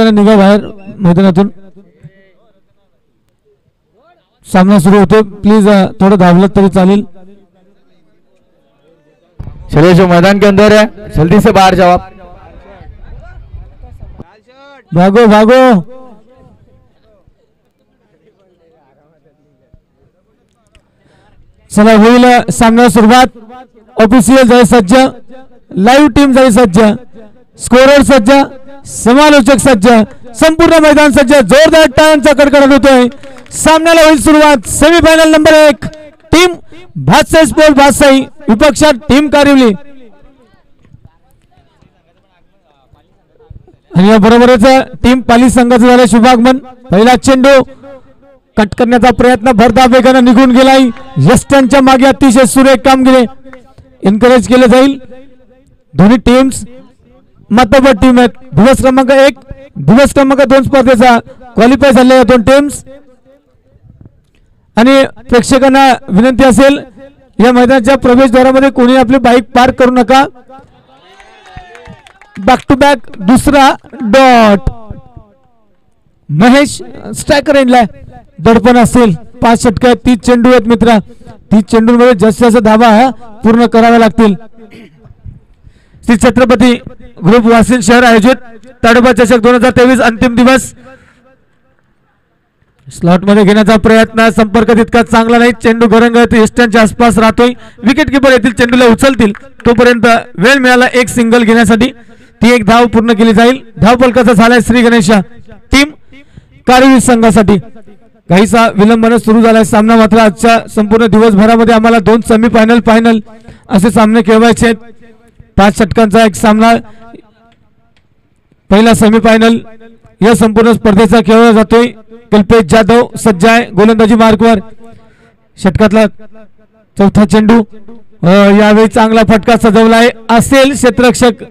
प्रेक्षकांना निघा बाहेर मैदानातून. सामना सुरू होतो. प्लीज थोड़ा धावलं तरी चालेल. चलिए जो मैदान के अंदर है जल्दी से बाहर जाओ आप. भागो भागो. चला होईल सामन्याला सुरुवात. ऑफिशियल जाई सज्ज, लाईव्ह टीम जाई सज्ज, स्कोरर सज्ज, समालोचक सज्ज, संपूर्ण मैदान सज्ज. जोरदार टाळ्यांचा कडकडाट होतोय. सामन्याला होईल सुरुवात. Semifinal number 1 team Bhatsai sport Bhatsai विपक्षात टीम कारिवली. आणि या बरोबरच टीम पाली संघाचं झालं शुभागमन. पहिला चेंडू कट करण्याचा प्रयत्न भरधाव वेगाने निघून गेलाय. यष्ट्यांच्या मागे अतिशय सुरेख कामगिरी एनकरेज केलं जाईल. दोन्ही टीम्स मतबद टीम आहेत. दिवस क्रमांक 1 दिवस क्रमांक 2 स्पर्धेचा क्वालिफाय झालेल्या दोन टीम्स. आणि प्रेक्षकांना विनंती असेल या मैदानाच्या प्रवेशद्वारामध्ये कोणी आपली बाईक पार्क करू नका. बॅक टू बॅक दुसरा डॉट. महेश स्ट्रायकर एंडला दडपण असेल. 5 षटक आहेत. 30 चेंडू आहेत मित्रा. 30 चेंडूंमध्ये जास्तीत जास्त धावा पूर्ण कराव्या लागतील. श्री छत्रपती ग्रुप वासिन शहर आयोजित ताडोबा चषक 2023 अंतिम दिवस स्लॉट मध्ये घेण्याचा प्रयत्न. संपर्क तितका चांगला नाही. चेंडू घरंगळत यष्ट्यांच्या आसपास राहतोय. विकेट किपर येथील चेंडूला उचलतील तोपर्यंत वेळ मिळाला एक सिंगल घेण्यासाठी. ती एक धाव पूर्ण केली जाईल. धाव फलकाचा झालाय श्री गणेशा टीम कारिवली संघासाठी. काहीसा विलंबाने सुरू झालाय सामना. मात्र आजच्या संपूर्ण दिवसभरामध्ये आम्हाला 2 सेमीफायनल फायनल असे सामने खेळवायचे आहेत. 5 षटकांचा एक सामना. पहिला सेमीफायनल या संपूर्ण स्पर्धेचा खेळला जातोय. कल्पेश जाधव सज्ज आहे गोलंदाजी मार्कवर. षटकातला चौथा चेंडू. यावेळी चांगला फटका सजवलाय असेल क्षेत्ररक्षक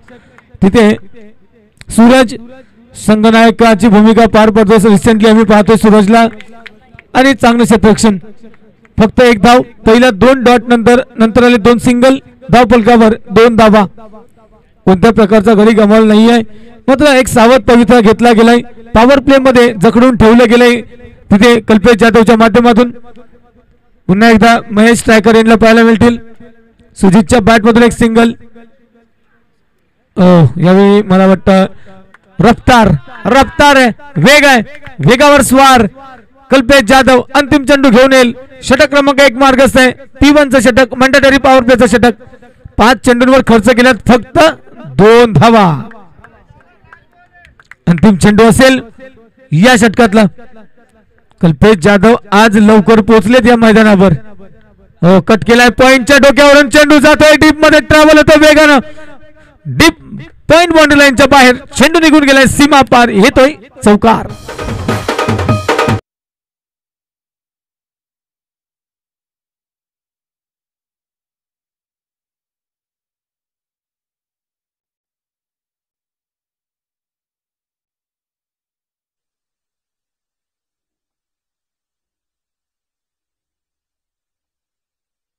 तिथे. सूरज संघनायकाची भूमिका पार पडतो. रिसेंटली आम्ही पाहतोय सूरजला. आणि चांगलं क्षेत्ररक्षण. फक्त एक धाव. पहिल्या 2 डॉट नंतर आले 2 सिंगल. धाव फलकावर 2 धावा. कोणत्या प्रकारचा गडी गमावला नाहीये. मात्र एक सावध पवित्रा घेतला गेलाय. पॉवर प्ले मध्ये जखडून ठेवलं गेलंय तिथे कल्पेश जाधवच्या माध्यमातून. पुन्हा एकदा महेश स्ट्रायकर यांना पाहायला मिळतील. सुजितच्या बॅट मधून एक सिंगल. यावेळी मला वाटतं रफ्तार आहे. वेग आहे. वेगावर स्वार कल्पेश जाधव अंतिम चेंडू घेऊन येईल. षटक क्रमांक 1 मार्गस्थ आहे. P1चं षटक मॅन्डेटरी पॉवर प्लेचं षटक. 5 चेंडूंवर खर्च केल्यात फक्त 2 धावा. अंतिम चेंडू असेल या षटकातला. कल्पेश जाधव आज लवकर पोहोचलेत या मैदानावर. कट केलाय. पॉइंटच्या डोक्यावरून चेंडू जातोय. डीप मध्ये ट्रॅव्हल होतो वेगानं. डीप पॉइंट बाउंड्री लाईनच्या बाहेर चेंडू निघून गेलाय. सीमा पार येतोय चौकार.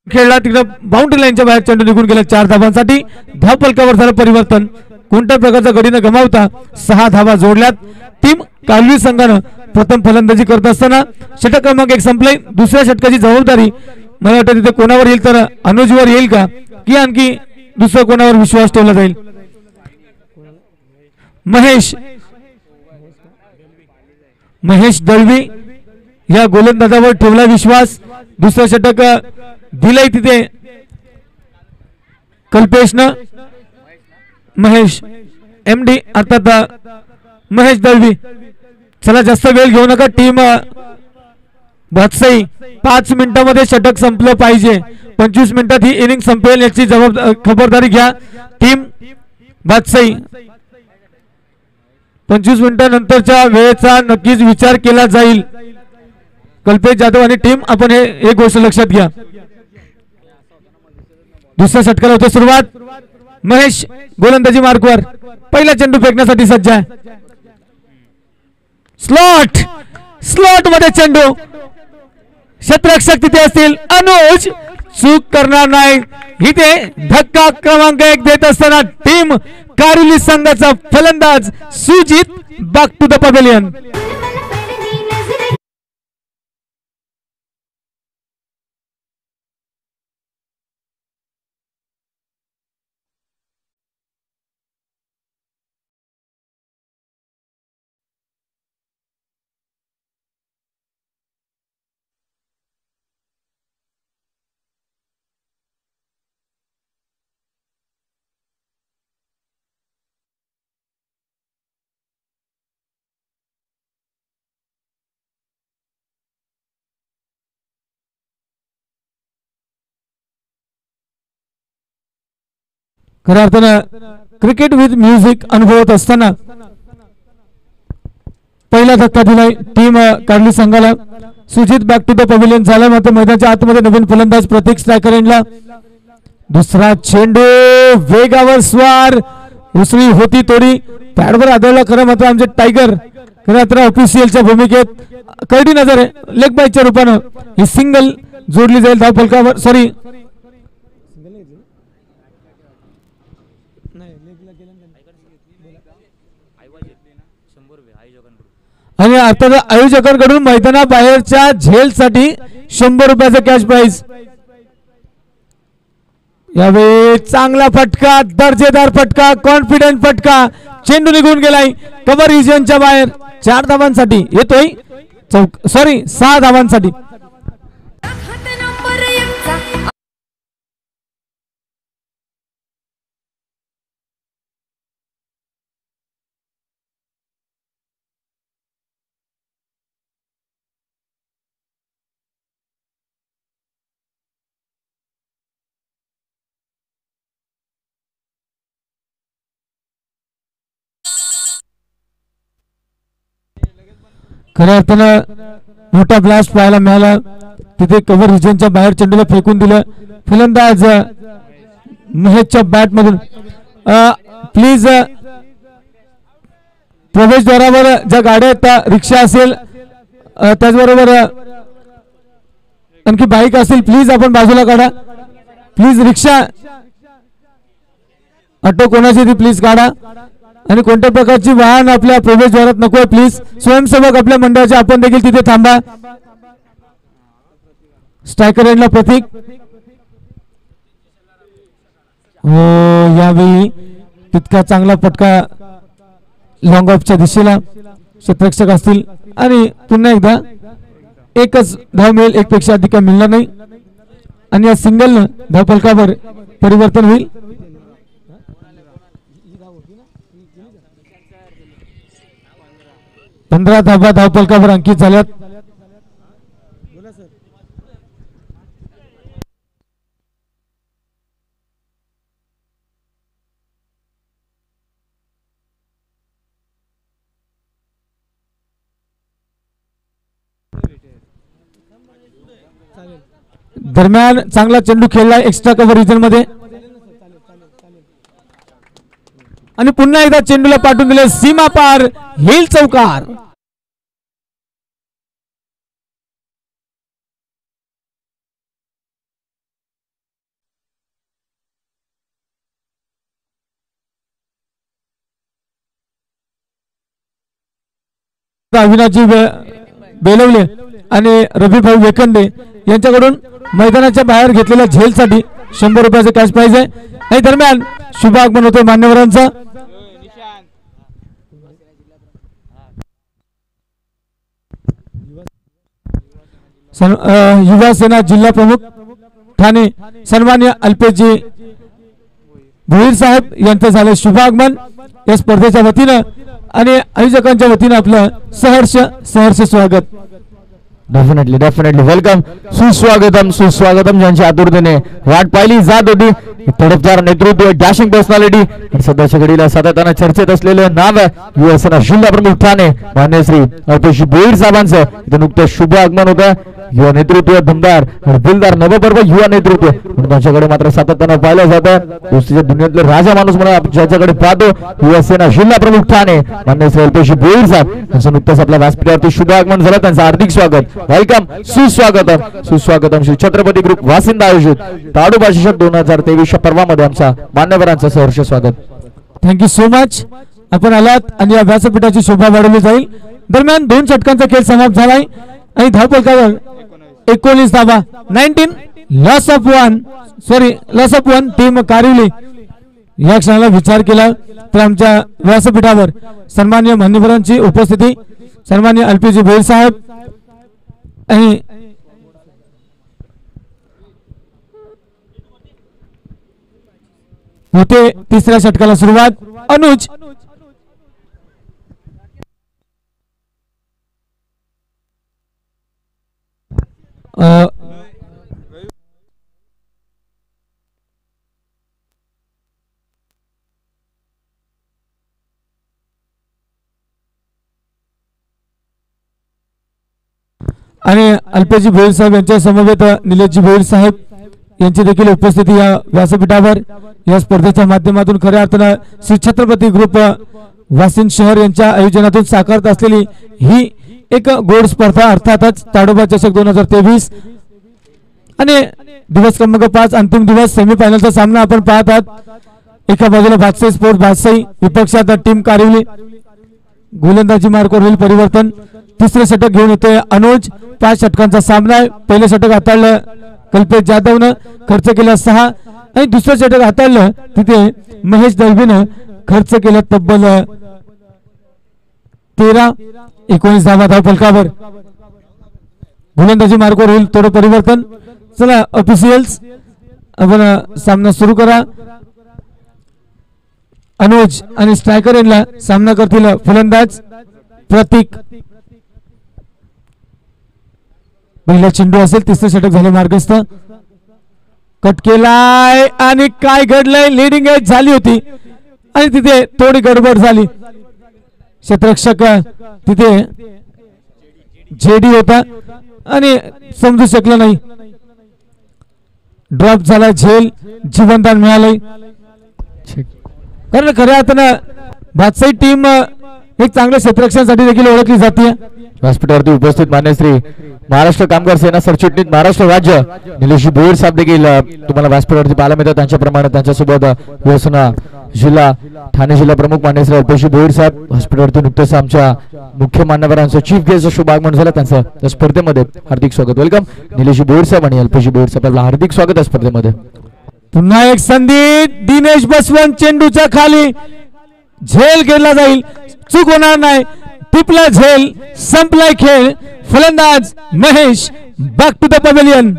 खेळला तिकडे बाउंड्री लाईनच्या बाहेर चेंडू निघून गेला. 4 धावांसाठी. धाव फलकावर झालं परिवर्तन. कोणत्या प्रकारचा गडीनं गमावता 6 धावा जोडल्यात. टीम कालवी संघानं प्रथम फलंदाजी करत असताना षटक क्रमांक 1 संपले. दुसऱ्या षटकाची जबाबदारी मला वाटतं तिथे कोणावर येईल तर अनुजवर येईल का की आणखी दुसऱ्या कोणावर विश्वास ठेवला जाईल. महेश दळवी या गोलंदाजावर ठेवला विश्वास. दुसरं षटक दिलंय तिथे कल्पेशनं. महेश MD अर्थात महेश दळवी. चला जास्त वेळ घेऊ नका. टीम भातसाई 5 मिनिटांमध्ये षटक संपलं पाहिजे. 25 मिनिटात ही इनिंग संपेल याची खबरदारी घ्या. टीम भातसाई 25 मिनिटांनंतरच्या वेळेचा नक्कीच विचार केला जाईल. कल्पेश जाधव आणि टीम आपण हे गोष्ट लक्षात घ्या. दुसऱ्या षटकाला होते सुरुवात. महेश गोलंदाजी मार्कवर. पहिला चेंडू फेकण्यासाठी सज्ज आहे. स्लॉट मध्ये चेंडू. क्षेत्ररक्षक तिथे असतील. अनुज चूक करणार नाही. इथे धक्का क्रमांक 1 देत असताना टीम कारुली संघाचा फलंदाज Sujit back to the pavilion. खऱ्या अर्थानं क्रिकेट विथ म्युझिक अनुभवत असताना पहिला धक्का दिलाय टीम काढली संघाला. Sujit back to the pavilion झाला. मात्र मैदानाच्या आतमध्ये नवीन फलंदाज प्रतीक स्ट्रायकर एंडला. दुसरा चेंडू वेगावर स्वार उसळी होती थोडी पॅडवर आदळला. खरं मात्र आमचे टायगर खरं अर्थानं ऑफिशियलच्या भूमिकेत करडी नजर आहे लेग बायच्या रूपानं ही सिंगल जोडली जाईल धाव फलकावर. सॉरी आणि आता आयोजकांकडून मैदानाबाहेरच्या झेलसाठी 100 रुपयाचा कॅश प्राइज. यावेळी चांगला फटका दर्जेदार फटका कॉन्फिडंट फटका चेंडू निघून गेलाय कव्हर रिजनच्या बाहेर. 4 धावांसाठी येतोय 6 धावांसाठी. खऱ्या अर्थानं मोठा ब्लास्ट पाहायला मिळाला. तिथे कव्हर रिजनच्या बाहेर चेंडूला फेकून दिलं. फलंदाज महेशच्या बॅट मधून प्लीज प्रवेशद्वारावर ज्या गाड्या आहेत त्या रिक्षा असेल त्याचबरोबर आणखी बाईक असेल प्लीज आपण बाजूला काढा. प्लीज रिक्षा ऑटो कोणाची ती प्लीज काढा. आणि कोणत्या प्रकारची वाहन आपल्या प्रवेशद्वारात नकोय प्लीज. स्वयंसेवक आपल्या मंडळाचे आपण देखील तिथे थांबा. स्ट्रायकर एंडला प्रतीक. हो यावेळी तितका चांगला फटका लॉंग ऑफच्या दिशेला क्षेत्ररक्षक असतील आणि पुन्हा एकदा एकच धाव मिळेल. एक पेक्षा अधिक मिळणार नाही आणि या सिंगल धाव फलकावर परिवर्तन होईल. 15 धावा धाव फलकावर अंकित झाल्यात. दरम्यान चांगला चेंडू खेळला एक्स्ट्रा कव्हर रिजन मध्ये आणि पुन्हा एकदा चेंडूला पाठवून दिले सीमा पार हेल चौकार. अविनाशजी बेलवले आणि रफीभाऊ वेकंदे यांच्याकडून मैदानाच्या बाहेर घेतलेल्या झेलसाठी 100 रुपयाचं कॅश प्राइज आहे. आणि दरम्यान शुभ आगमन होते मान्यवरांचा. युवा सेना जिल्हा प्रमुख ठाणे सन्मान्य अल्पेशजी भोईर साहेब यांचं झाले शुभ आगमन या स्पर्धेच्या वतीनं आणि आयोजकांच्या वतीनं आपलं सहर्ष स्वागत. Definitely welcome. सुस्वागतम ज्यांच्या आतुरतेने वाट पाहिली जात होती. तडफदार नेतृत्व डॅशिंग पर्सनॅलिटी सध्याच्या घडीला सातत्यानं चर्चेत असलेलं नाव आहे युवा सेना जिल्हा प्रमुख ठाणे मान्य श्री अल्पेश भोईर साहेबांचं इथे नुकतं शुभ आगमन होतं. युवा नेतृत्व दमदार आणि दिलदार नवपर्व युवा नेतृत्व म्हणून त्यांच्याकडे मात्र सातत्यानं पाहिलं जातं. कुस्तीच्या दुनियेतले राजा माणूस म्हणून आपण ज्याच्याकडे पाहतो युवासेना जिल्हा प्रमुख ठाणे मान्य श्री अल्पेश भोईर साहेब यांचं नुकतंच आपल्या व्यासपीठावरती शुभ आगमन झालं. त्यांचं हार्दिक स्वागत, वेलकम, सुस्वागतम श्री छत्रपती ग्रुप वासिंदा आयोजित ताडोबा चषक 2023 पर्वामध्ये आमच्या मान्यवरांचं सहर्ष स्वागत. Thank you so much. आपण आलात आणि या व्यासपीठाची शोभा वाढवली जाईल. दरम्यान 2 षटकांचा खेळ समाप्त झालाय आणि धावफलकावर 19 धावा, 19 लॉस ऑफ 1 टीम कारिवली. या क्षणाला विचार केला तर आमच्या व्यासपीठावर सन्मान्य मान्यवरांची उपस्थिती, सन्मान्य अल्पेश भोईर साहेब आणि होते तिसऱ्या षटकाला सुरुवात. अनुज आणि अल्पेशजी भोईर साहेब यांच्या समवेत निलेशजी भोईर साहेब यांची देखील उपस्थिती या व्यासपीठावर या स्पर्धेच्या माध्यमातून खऱ्या अर्थानं श्री छत्रपती ग्रुप वासिंद शहर यांच्या आयोजनातून साकारत असलेली ही एक गोड स्पर्धा अर्थातच ताडोबा चषक 2023 आणि दिवस क्रमांक 5 अंतिम दिवस सेमीफायनलचा सामना आपण पाहत आहात. एका बाजूला भातसाई स्पोर्ट्स भातसाई विपक्षात टीम कारिवली. गोलंदाजी मार्गावर होईल परिवर्तन. तिसरे षटक घेऊन येतोय अनुज. 5 षटकांचा सामना आहे. पहिले षटक हाताळलं कल्पेश जाधवनं, खर्च केला 6 आणि दुसरं षटक हाताळलं तिथे महेश दळवीनं खर्च केला तब्बल 13. 19 धावा धावफलकावर. गोलंदाजी मार्गावर होईल थोडं परिवर्तन. चला ऑफिशियल्स आपण सामना सुरू करा. अनुज आणि स्ट्रायकर यांना सामना करतील फलंदाज प्रतीक. पहिला चेंडू असेल. तिसरं षटक झाले मार्गस्थ. कट केलाय आणि काय घडलंय, लीडिंग एज झाली होती आणि तिथे थोडी गडबड झाली. क्षेत्ररक्षक तिथे जेडी होता आणि समजू शकलं नाही. ड्रॉप झाला, झेल, जीवनदान मिळालंय. कारण खऱ्या अर्थानं भातसाई टीम एक चांगल्या क्षेत्ररक्षणासाठी देखील ओळखली जाते. व्यासपीठावरती उपस्थित मान्य श्री महाराष्ट्र कामगार सेना सरचिटणीस महाराष्ट्र राज्य निलेश भोईर साहेब देखील तुम्हाला व्यासपीठावरती पाहायला मिळतात. त्यांच्याप्रमाणे त्यांच्यासोबत युवासेना जिल्हा ठाणे जिल्हा प्रमुख मान्य श्री अल्पेश भोईर साहेब व्यासपीठावरती नुकतेच आमच्या मुख्य मान्यवरांचं चीफ गेस्ट शुभ आगमन झालं. त्यांचं या स्पर्धेमध्ये हार्दिक स्वागत, वेलकम. निलेश भोईर साहेब आणि अल्पेश भोईर साहेब हार्दिक स्वागत या स्पर्धेमध्ये. पुन्हा एक संधी. दिनेश बसवंत चेंडूच्या खाली, झेल केला जाईल, चूक होणार नाही. टिपला झेल, संपलाय खेळ. फलंदाज Mahesh, back to the pavilion.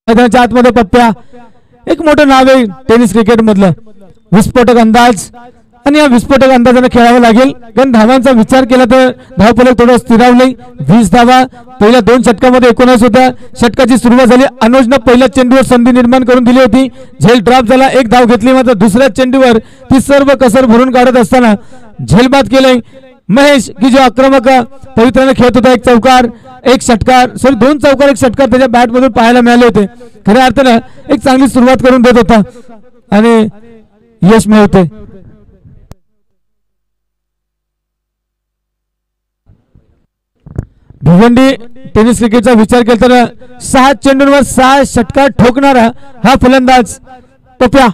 मैदानाच्या आतमध्ये पप्प्या एक मोठं नाव आहे टेनिस क्रिकेट मधलं. विस्फोटक अंदाज आणि या विस्फोटक अंदाजाने खेळावं लागेल. कारण धावांचा विचार केला तर धावफलक थोडं स्थिरावलंय. 20 धावा पहिल्या 2 षटकामध्ये 19 होत्या. षटकाची सुरुवात झाली. अनुजनं पहिल्या चेंडूवर संधी निर्माण करून दिली होती. झेल ड्रॉप झाला, 1 धाव घेतली. मात्र दुसऱ्या चेंडूवर ती सर्व कसर भरून काढत असताना झेल बाद केलंय महेश, की जो आक्रमक पवित्राने खेळत होता. 1 चौकार 1 षटकार, 2 चौकार 1 षटकार त्याच्या बॅट मधून पाहायला मिळाले होते. खऱ्या अर्थानं एक चांगली सुरुवात करून देत होता आणि यश मिळवते. भिवंडी टेनिस क्रिकेटचा विचार केला तर 6 चेंडूंवर 6 षटकार ठोकणारा हा फलंदाज पप्या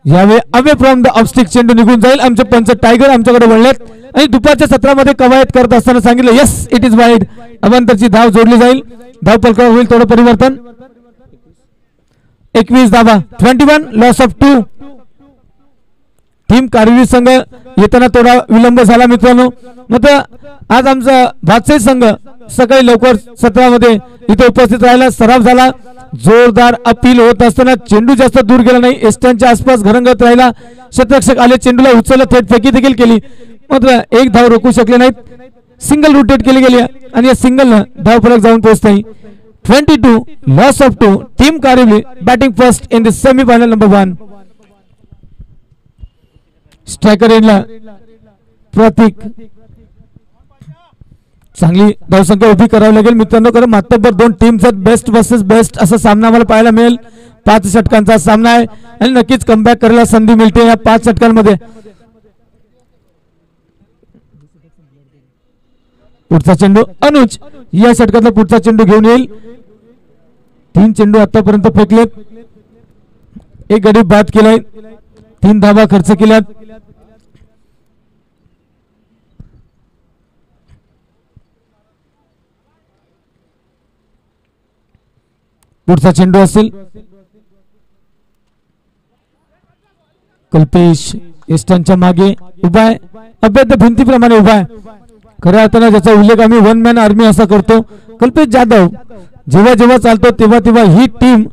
यावेळी अवे फ्रॉम द ऑफस्टिक चेंडू निघून जाईल. आमचे पंच टायगर आमच्याकडे वळलेत आणि दुपारच्या सत्रामध्ये कवायत करत असताना सांगितलं यस इट इज वाईड. अवांतरची धाव जोडली जाईल. धाव फलकावर होईल थोडं परिवर्तन. 21 धावा, 21 लॉस ऑफ 2. टीम कारवी संघ येताना थोडा विलंब झाला मित्रांनो. मात्र आज आमचा भातसाई संघ सकाळी लवकर सत्रामध्ये इथे उपस्थित राहिला, सराव झाला. जोरदार अपील होत असताना चेंडू जास्त दूर गेला नाही. एस्टनच्या आसपास घरंगत राहिला क्षेत्ररक्षक आले, चेंडूला उचललं, थेट फेकी देखील केली, मात्र एक धाव रोखू शकले नाहीत. सिंगल रोटेट केली गेली आणि या सिंगलनं धाव फलक जाऊन पोहोचते. 22 loss of 2. Team Kariwali batting first in the semifinal number 1. Striker एंडला प्रतीक. चांगली धावसंख्या उभी करावी लागेल मित्रांनो, कारण मातब्बर दोन टीमचा बेस्ट वर्सेस बेस्ट असा सामना आम्हाला पाहायला मिळेल. 5 षटकांचा सामना आहे आणि नक्कीच कमबॅक करायला संधी मिळते या 5 षटकांमध्ये. पुढचा चेंडू अनुज या षटकातला पुढचा चेंडू घेऊन येईल. 3 चेंडू आतापर्यंत फेकलेत, एक गडी बाद केलाय, 3 धावा खर्च केल्यात. पुढचा चेंडू असेल कल्पेश एस्टांच्या मागे उभा आहे, अभेद्य भिंतीप्रमाणे उभा आहे. खऱ्या अर्थानं ज्याचा उल्लेख आम्ही वन मॅन आर्मी असा करतो. कल्पेश जाधव जेव्हा जेव्हा चालतो तेव्हा तेव्हा ही टीम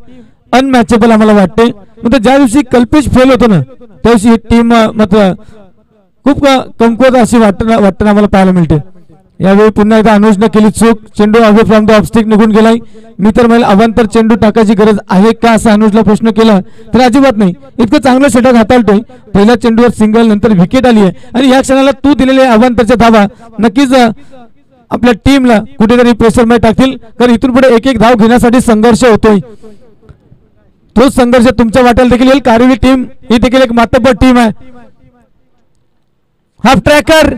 अनमॅचेबल आम्हाला वाटते. म्हणजे ज्या दिवशी कल्पेश फेल होतो ना त्या दिवशी ही टीम मात्र खूप कमकुवत अशी वाटणं आम्हाला पाहायला मिळते. यावेळी पुन्हा एकदा अनुजने केली चूक, चेंडू अवे फ्रॉम द ऑफस्टिक निघून गेलाय. मी तर मला अवांतर चेंडू टाकायची गरज आहे का असा अनुजला प्रश्न केला तर अजिबात नाही. इतकं चांगलं षटक हाताळतोय, पहिल्या चेंडूवर सिंगल नंतर विकेट आली आहे आणि या क्षणाला तू दिलेले अवांतरच्या धावा नक्कीच आपल्या टीमला कुठेतरी प्रेशरमध्ये टाकतील, कारण इथून पुढे एक एक धाव घेण्यासाठी संघर्ष होतोय. तोच संघर्ष तुमच्या वाट्याला देखील येईल. कारिवली टीम ही देखील एक मातब्बर टीम आहे. हाफ ट्रॅकर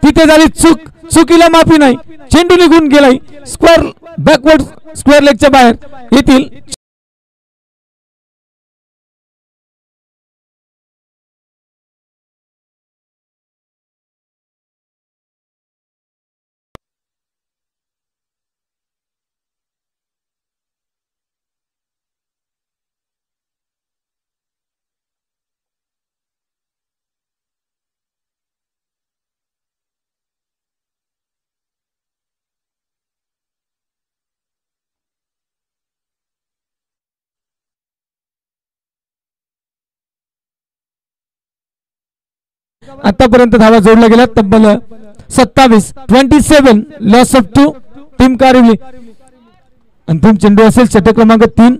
तिथे झाली चूक, चुकीला माफी नाही, चेंडू निघून गेलाय. स्क्वेअर बॅकवर्ड स्क्वेअर लेगच्या बाहेर येतील. आतापर्यंत धावा जोडल्या गेल्या तब्बल 27. 27 लॉस ऑफ 2 टीम कारिवली. अंतिम चेंडू असेल षटक क्रमांक 3,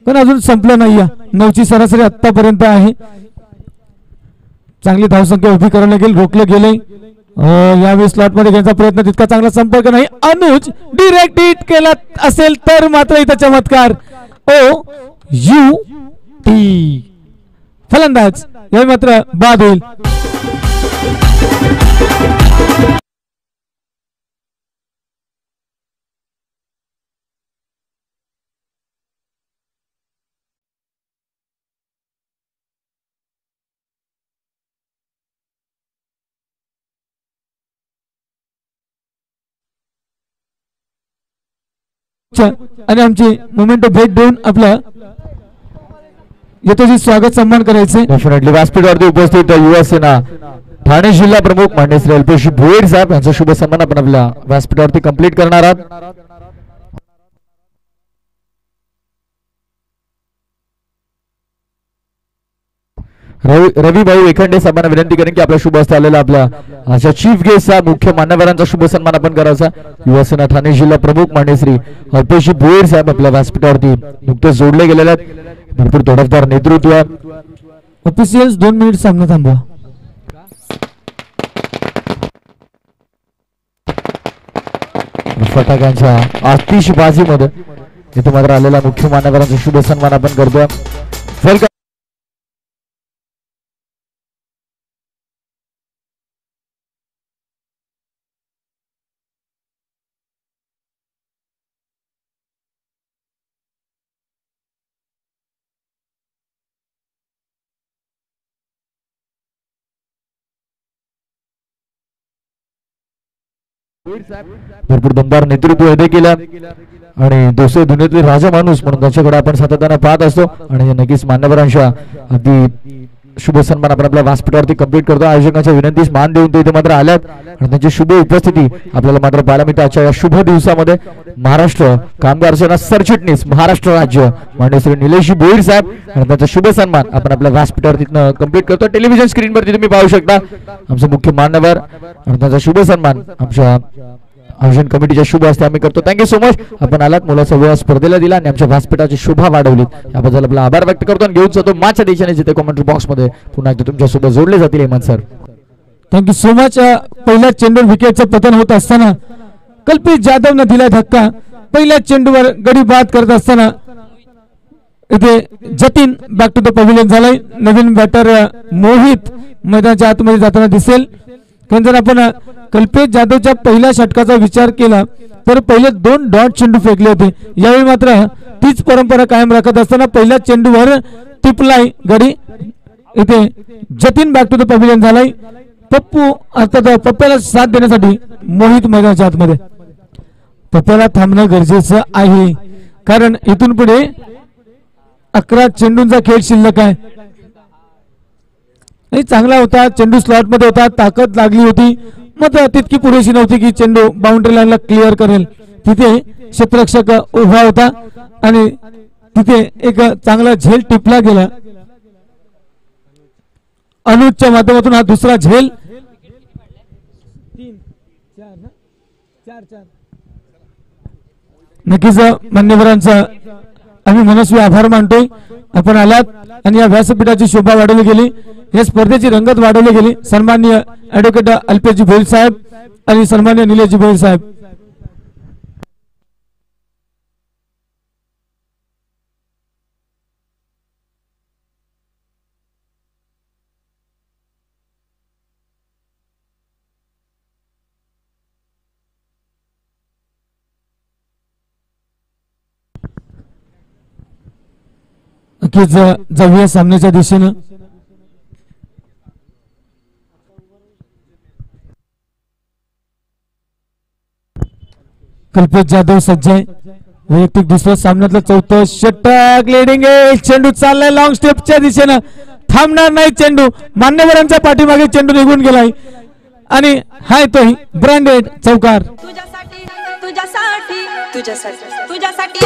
पण अजून संपलं नाही. 9ची सरासरी आतापर्यंत आहे. चांगली धावसंख्या उभी करायला लागेल, रोखलं गेले. यावेळी स्लॉट मध्ये घेण्याचा प्रयत्न, तितका चांगला संपर्क नाही. अनुज डिरेक्ट हिट केला असेल तर मात्र इथं चमत्कार. ओ यू टी फलंदाज यावेळी मात्र बाद होईल. आणि आमची मोमेंट भेट देऊन आपला येतो स्वागत सन्मान करायचे. डेफिनेटली व्यासपीठावरती उपस्थित युवा सेना ठाणे जिल्हा प्रमुख मान्य श्री अल्पेश भोईर साहेब यांचा शुभ सन्मान आपण आपल्या व्यासपीठावरती कंप्लीट करणार आहात. रवी भाऊ एखंडे साहेबांना विनंती करेन की आपल्या शुभ हस्ते आलेला आपल्या चीफ गेस्ट मुख्य मान्यवरांचा शुभ सन्मान आपण करायचा. युवासेना ठाणे जिल्हा प्रमुख मान्य श्री अल्पेश भोईर साहेब आपल्या व्यासपीठावरती नुकतेच जोडले गेलेले आहेत. भरपूर तडफदार नेतृत्व. ऑफिशियल्स 2 मिनिट सामना थांबवा. फटाक्यांच्या आतिषबाजीमध्ये इथे मात्र आलेला मुख्य मान्यवरांचा शुभ सन्मान आपण करतोय. वेलकम. भरपूर दमदार नेतृत्व देखील आणि दुसरे दुनियेतले राजा माणूस म्हणून त्यांच्याकडे आपण सातत्याने पाहत असतो आणि नक्कीच मान्यवरांच्या अगदी शुभ सन्मान आपण आपल्या व्यासपीठावरती कंप्लीट करतो. आयोजकांच्या विनंतीस मान देऊन ते इथे मात्र आल्यात आणि त्यांची शुभ उपस्थिती आपल्याला मात्र पाहायला मिळते. आजच्या या शुभ दिवसामध्ये महाराष्ट्र कामगार सेना सरचिटणीस महाराष्ट्र राज्य माननीय श्री निलेश भोईर साहेब आणि त्यांचा शुभ सन्मान आपण आपल्या व्यासपीठावरती कंप्लीट करतो. टेलिव्हिजन स्क्रीनवरती तुम्ही पाहू शकता आमचे मुख्य मान्यवर आणि त्यांचा शुभ सन्मान आमच्या आयोजन कमिटीच्या शुभ हस्ते आम्ही करतो. Thank you so much. आपण आलात, मुलाचा वेळ स्पर्धेला दिला आणि आमच्या व्यासपीठाची शोभा वाढवलीत याबद्दल आपला आभार व्यक्त करतो आणि घेऊन जातो माझ्या देशाने जिथे कमेंट्री बॉक्स मध्ये पुन्हा एकदा तुमच्यासोबत जोडले जातील. Hemant sir thank you so much. पहिल्या चेंडूवर विकेटचं पतन होत असताना कल्पित जाधवनं दिला धक्का. पहिल्या चेंडूवर गडी बाद करत असताना इथे Jatin back to the pavilion झालाय. नवीन बॅटर मोहित मैदानाच्या आतमध्ये जाताना दिसेल. कारण जर आपण कल्पेश जाधवच्या पहिल्या षटकाचा विचार केला तर पहिले 2 डॉट चेंडू फेकले होते. यावेळी मात्र तीच परंपरा कायम राखत असताना पहिल्या चेंडूवर टिपलाय गडी. इथे Jatin back to the pavilion झालाय. पप्पू अर्थात पप्प्याला साथ देण्यासाठी मोहित मैदानाच्या आतमध्ये. पप्प्याला थांबणं गरजेचं आहे कारण इथून पुढे 11 चेंडूंचा खेळ शिल्लक आहे. चांगला होता चेंडू, स्लॉट मध्ये होता, ताकद लागली होती, मात्र तितकी पुरेशी नव्हती की चेंडू बाउंड्री लाईनला क्लिअर करेल. तिथे क्षेत्ररक्षक उभा होता आणि तिथे एक चांगला झेल टिपला गेला. अनुजच्या माध्यमातून हा दुसरा झेल. नक्कीच मान्यवरांचा आम्ही मनस्वी आभार मानतोय. आपण आलात आणि या व्यासपीठाची शोभा वाढवली गेली, या स्पर्धेची रंगत वाढवली गेली. सन्माननीय ऍडव्होकेट अल्पेशजी भोईर साहेब आणि सन्माननीय निलेशजी भोईर साहेब. नक्कीच जाऊया सामन्याच्या दिशेनं. कल्पेश जाधव सज्ज आहे. वैयक्तिक दुसऱ्या सामन्यातलं 4थं षटक. लीडिंग एज चेंडू चाललाय लॉंग स्टेपच्या दिशेनं. थांबणार नाही चेंडू. मान्यवरांच्या पाठीमागे चेंडू निघून गेलाय आणि हाय तोही ब्रँडेड चौकार. तुझ्यासाठी तुझ्यासाठी तुझ्यासाठी तुझ्यासाठी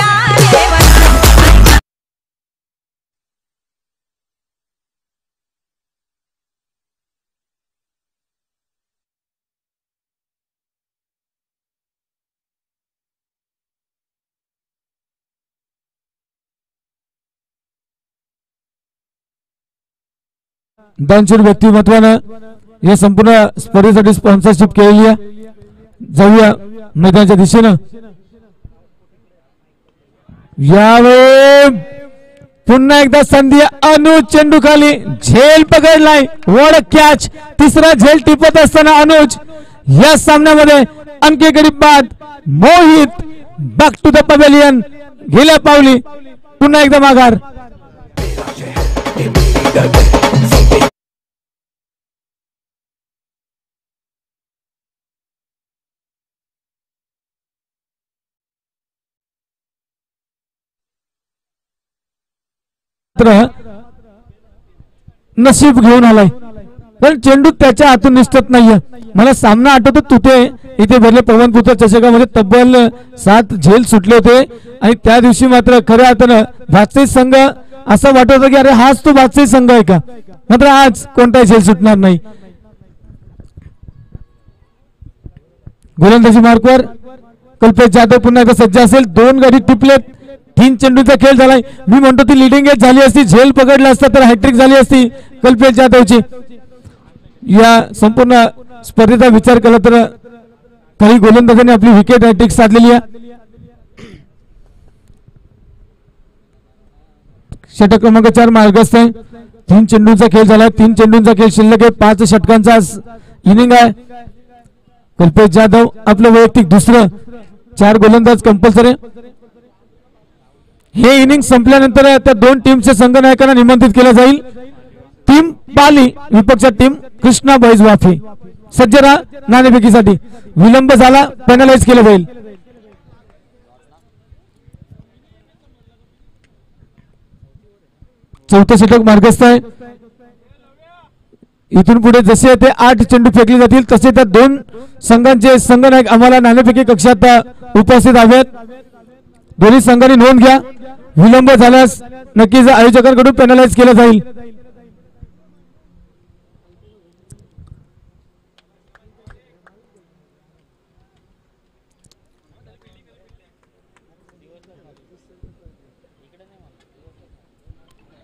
दानशूर व्यक्तिमत्वानं या संपूर्ण स्पर्धेसाठी स्पॉन्सरशिप केलेली आहे. जाऊया मैदानाच्या दिशेनं. यावेळी पुन्हा एकदा संधी. अनुज चेंडू खाली, झेल पकडलाय, वड कॅच. तिसरा झेल टिपत असताना अनुज या सामन्यामध्ये अंकी गडी बाद. Mohit back to the pavilion गेल्या पावली पुन्हा एकदा माघार. नशीब घेऊन आलाय पण चेंडू त्याच्या हातून निसटत नाहीये. मला सामना आठवतो तुथे इथे भरले पवनपुत्र चषकामध्ये तब्बल 7 झेल सुटले होते आणि त्या दिवशी मात्र खऱ्या अर्थानं भातसे संघ असं वाटत होतं की अरे हाच तो भातसे संघ आहे का. मात्र आज कोणताही झेल सुटणार नाही. गोलंदाजी मार्कवर कल्पेश जाधव पुन्हा एकदा सज्ज असेल. 2 गडी टिपलेत. 3 चेंडूचा खेळ झालाय. मी म्हणतो ती लिडिंग एज झाली असती, झेल पकडला असता तर हॅट्रिक झाली असती कल्पेश जाधवची. या संपूर्ण स्पर्धेचा विचार केला तर काही गोलंदाजांनी आपली विकेट हॅट्रिक साधलेली आहे. षटक क्रमांक 4 मार्गस्थ आहे. 3 चेंडूंचा खेळ झाला. 3 चेंडूंचा खेळ शिल्लक आहे. 5 षटकांचा इनिंग आहे. कल्पेश जाधव आपलं वैयक्तिक दुसरं. 4 गोलंदाज कंपल्सरी. हे इनिंग संपल्यानंतर त्या 2 टीमच्या संघनायकांना निमंत्रित केलं जाईल. टीम पाली विपक्ष टीम कृष्णा बॉईज वाफी सज्ज राहा नाणेफेकीसाठी. विलंब झाला पेनलाइज केलं जाईल. चौथं षटक मार्गस्थ आहे. इथून पुढे जसे ते 8 चेंडू फेकले जातील तसे त्या 2 संघांचे संघनायक आम्हाला नाणेफेकी कक्षात उपस्थित हवेत. दोन्ही संघांनी नोंद घ्या. विलंब झाल्यास नक्कीच आयोजकांकडून पेनलाइज केलं जाईल.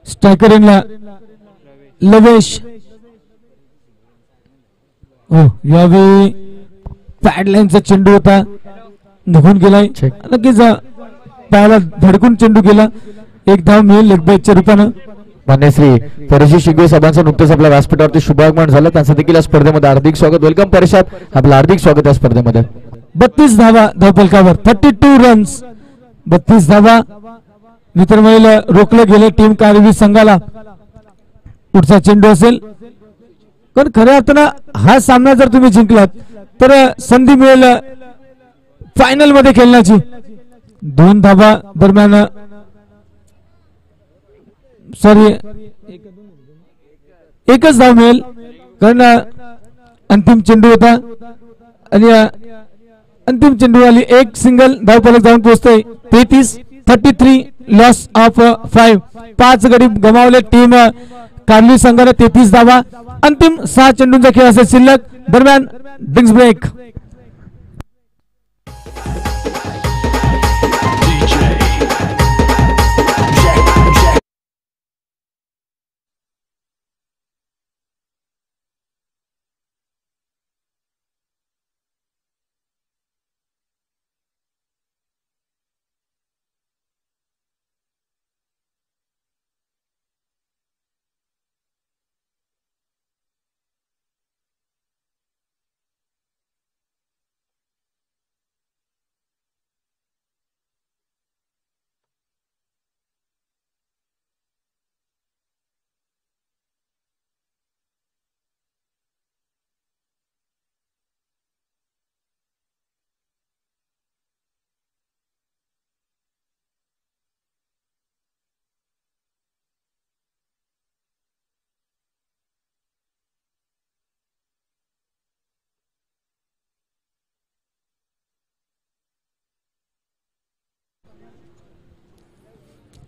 स्ट्रायकर इनला लवेश. यावेळी पॅडलाईनचा चेंडू होता, निघून गेलाय. नक्कीच पायाला धडकून चेंडू गेला. एक धाव मिळेल लेग बाईटच्या रूपानं. मान्य श्री परिषद शिगवे साहेबांचं नुकतंच आपल्या व्यासपीठावरती शुभागमन झालं. त्यांचं देखील या स्पर्धेमध्ये हार्दिक स्वागत. वेलकम परिषद, आपलं हार्दिक स्वागत या स्पर्धेमध्ये. 32 धावा धावफलकावर, 32 रन्स, 32 धावा. मित्रमैल रोखलं गेलं टीम कारवी संघाला. पुढचा चेंडू असेल, पण खऱ्या अर्थानं हा सामना जर तुम्ही जिंकलात तर संधी मिळेल फायनल मध्ये खेळण्याची. 2 धावा दरम्यान, सॉरी एकच धाव मिळेल कारण अंतिम चेंडू होता आणि अंतिम चेंडू आली. एक सिंगल धावफलक जाऊन पोहोचतोय. 33 लॉस ऑफ 5. 5 गडी गमावले टीम कार्ली संघाने. 33 धावा. अंतिम 6 चेंडूंचा खेळ असेल शिल्लक. दरम्यान ड्रिंक्स ब्रेक.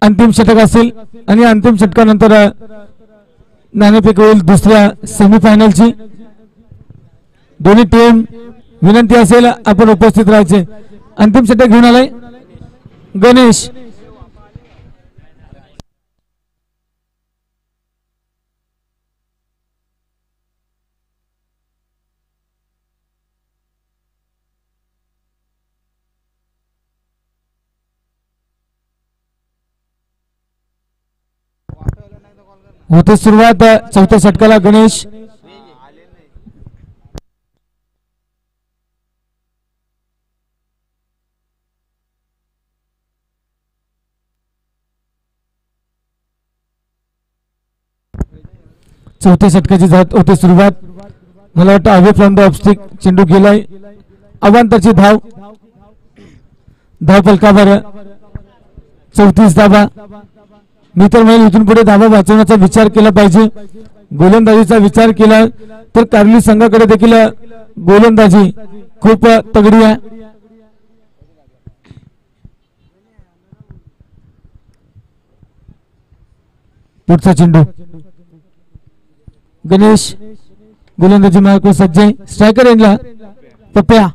अंतिम षटक असेल आणि अंतिम षटकानंतर नाणेफेक होईल दुसऱ्या सेमीफायनलची. दोन्ही टीम विनंती असेल आपण उपस्थित राहायचे. अंतिम षटक घेऊन आलाय गणेश. होते सुरुवात चौथ्या षटकाला. गणेश चौथ्या षटकाची जात होते सुरुवात. मला वाटतं अवे फ्रॉम द ऑफस्टिक चेंडू गेलाय. अवांतरची धाव. धाव फलकावर 34 धावा. मित्र मैल इथून पुढे धावा वाचवण्याचा विचार केला पाहिजे. गोलंदाजीचा विचार केला तर कार्ली संघाकडे देखील गोलंदाजी खूप तगडी आहे. पुढचा चेंडू गणेश गोलंदाजी मार्ग सज्ज. स्ट्रायकर एंडला पप्या.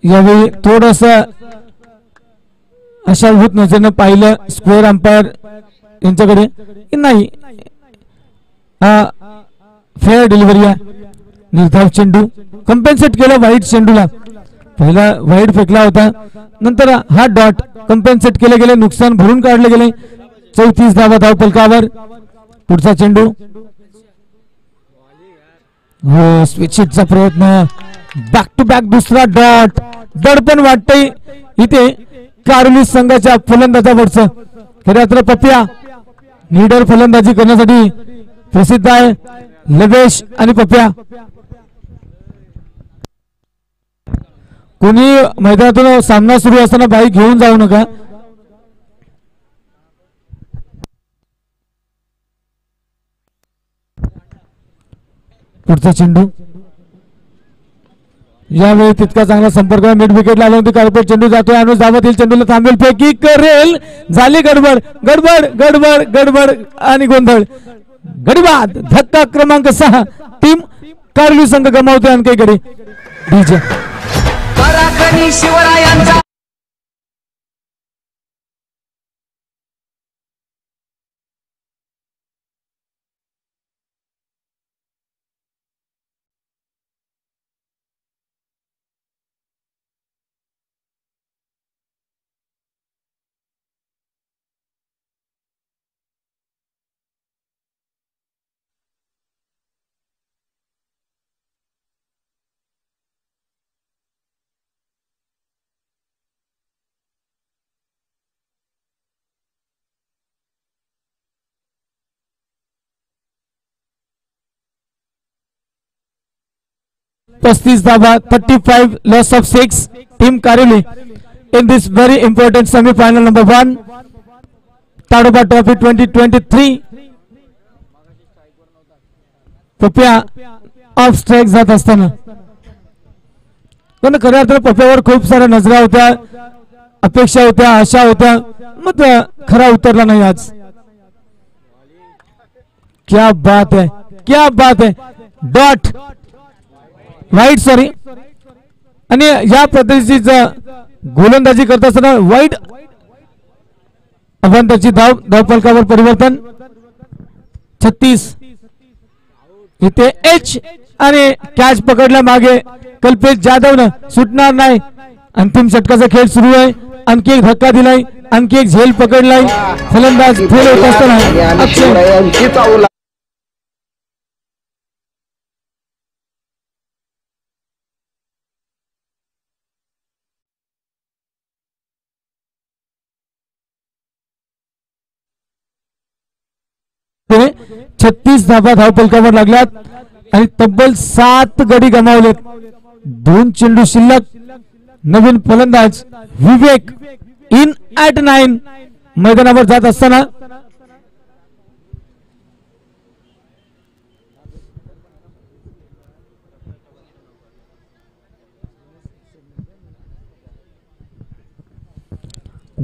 यावेळी थोडस आशाभूत नजरेनं पाहिलं स्क्वेअर अंपायर यांच्याकडे. नाही, हा फेअर डिलिव्हरी आहे. निर्धाव चेंडू कंपेन्सेट केला वाईट चेंडूला. पहिला वाईट फेकला होता, नंतर हा डॉट कंपेन्सेट केले गेले, नुकसान भरून काढले गेले. 34 धावा धाव फलकावर. पुढचा चेंडू. हो, स्विच हिटचा प्रयत्न. बॅक टू बॅक दुसरा डॉट. दडपण वाटतंय इथे कार्ली संघाच्या फलंदाजावरचं. खऱ्या तर पप्या लीडर फलंदाजी करण्यासाठी प्रसिद्ध आहे. लवेश आणि पप्या. कोणी मैदानातून सामना सुरू असताना बाईक घेऊन जाऊ नका. पुढचा चेंडू यावेळी तितका चांगला संपर्क मिड विकेटला आला. कार्पेट चेंडू जातोय. अनुज धावत येईल. चेंडूला थांबेल. फेकी करेल. झाली गडबड गडबड गडबड गडबड आणि गोंधळ. गडीबाद. धक्का क्रमांक 6. टीम कार्ली संघ गमावते आणखी एक गडी. डीजे पराक्रमी शिवरायांचा पस्तीस धावा 35 loss of 6 team Kareli in this very important semi-final number 1 Tadoba Trophy 2023. Papya of strike जात असताना पण खऱ्या अर्थाने पप्यावर खूप साऱ्या नजरा होत्या, अपेक्षा होत्या, आशा होत्या, मग खरा उतरला नाही आज. क्या बात है, क्या बात है. डॉट वाईट सॉरी. आणि या पद्धतीची गोलंदाजी करत असताना वाईट अभ्यंतरची धावफलकावर परिवर्तन. 36 इथे एच आणि कॅच पकडला मागे कल्पेश जाधवनं. सुटणार नाही. अंतिम षटकाचा खेळ सुरू आहे. आणखी एक धक्का दिलाय, आणखी एक झेल पकडलाय. फलंदाज फेल होत असताना अक्षय ने 36 धावा धावफलकावर लागल्यात आणि तब्बल 7 गडी गमावलेत. 2 चेंडू शिल्लक. नवीन फलंदाज विवेक इन ॲट 9 मैदानावर जात असताना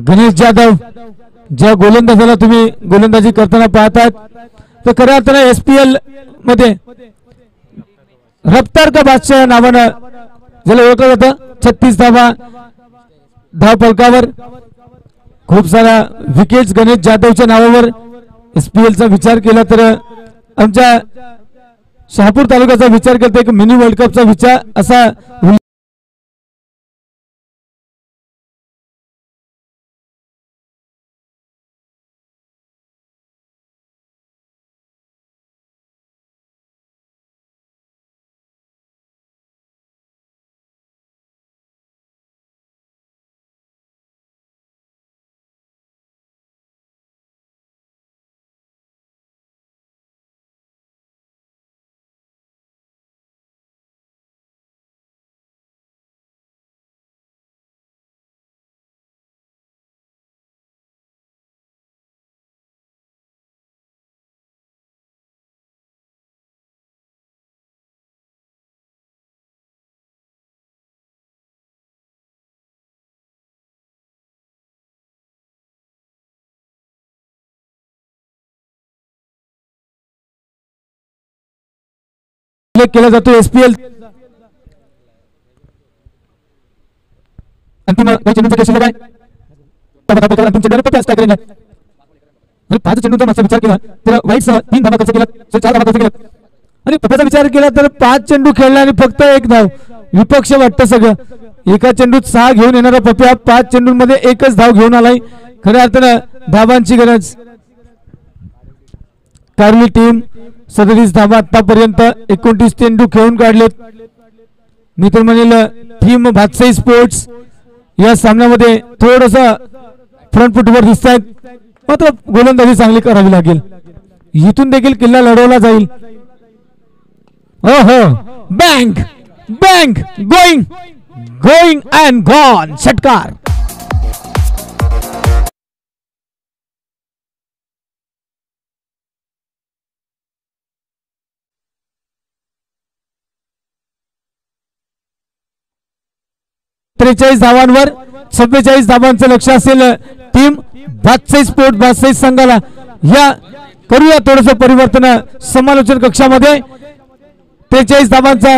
गणेश जाधव ज्या गोलंदाजाला तुम्ही गोलंदाजी करताना पाहतात तर खऱ्या अर्थाने एसपीएल मध्ये रफ्तार का बादशाह नावानं ज्याला ओळखलं जातं. 36 धावा धावफलकावर, खूप साऱ्या विकेट्स गणेश जाधवच्या नावावर. एसपीएल चा विचार केला तर आमच्या शहापूर तालुक्याचा विचार करता एक मिनी वर्ल्ड कपचा विचार असा केला जातो. एसपीएल अंतिम चेंडूचा शिल्लक आहे. अंतिम चेंडूने 5 चेंडूचा मागचा विचार केला तर वाईट सह 3 धावा खर्च केला, 4 धावा खर्च केला. आणि पप्याचा विचार केला तर 5 चेंडू खेळला आणि फक्त 1 धाव. विपक्ष वाटतं सगळं. एका चेंडूत 6 घेऊन येणारा पप्या 5 चेंडूंमध्ये 1च धाव घेऊन आलाय. खऱ्या अर्थानं धावांची गरज. कार्ली टीम 37 धावा आतापर्यंत 29 चेंडू खेळून काढलेत. मी तर म्हणेल टीम भातसाई स्पोर्ट्स या सामन्यामध्ये थोडस फ्रंट फुटवर दिसत आहेत, मात्र गोलंदाजी चांगली करावी लागेल. इथून देखील किल्ला लढवला जाईल. ओहो, bank bank going going and gone. षटकार. 43 धावांवर 44 धावांचं लक्ष असेल टीम बादशाही स्पोर्ट बादशाही संघाला. या करूया थोडस परिवर्तन समालोचन कक्षामध्ये. 43 धावांचा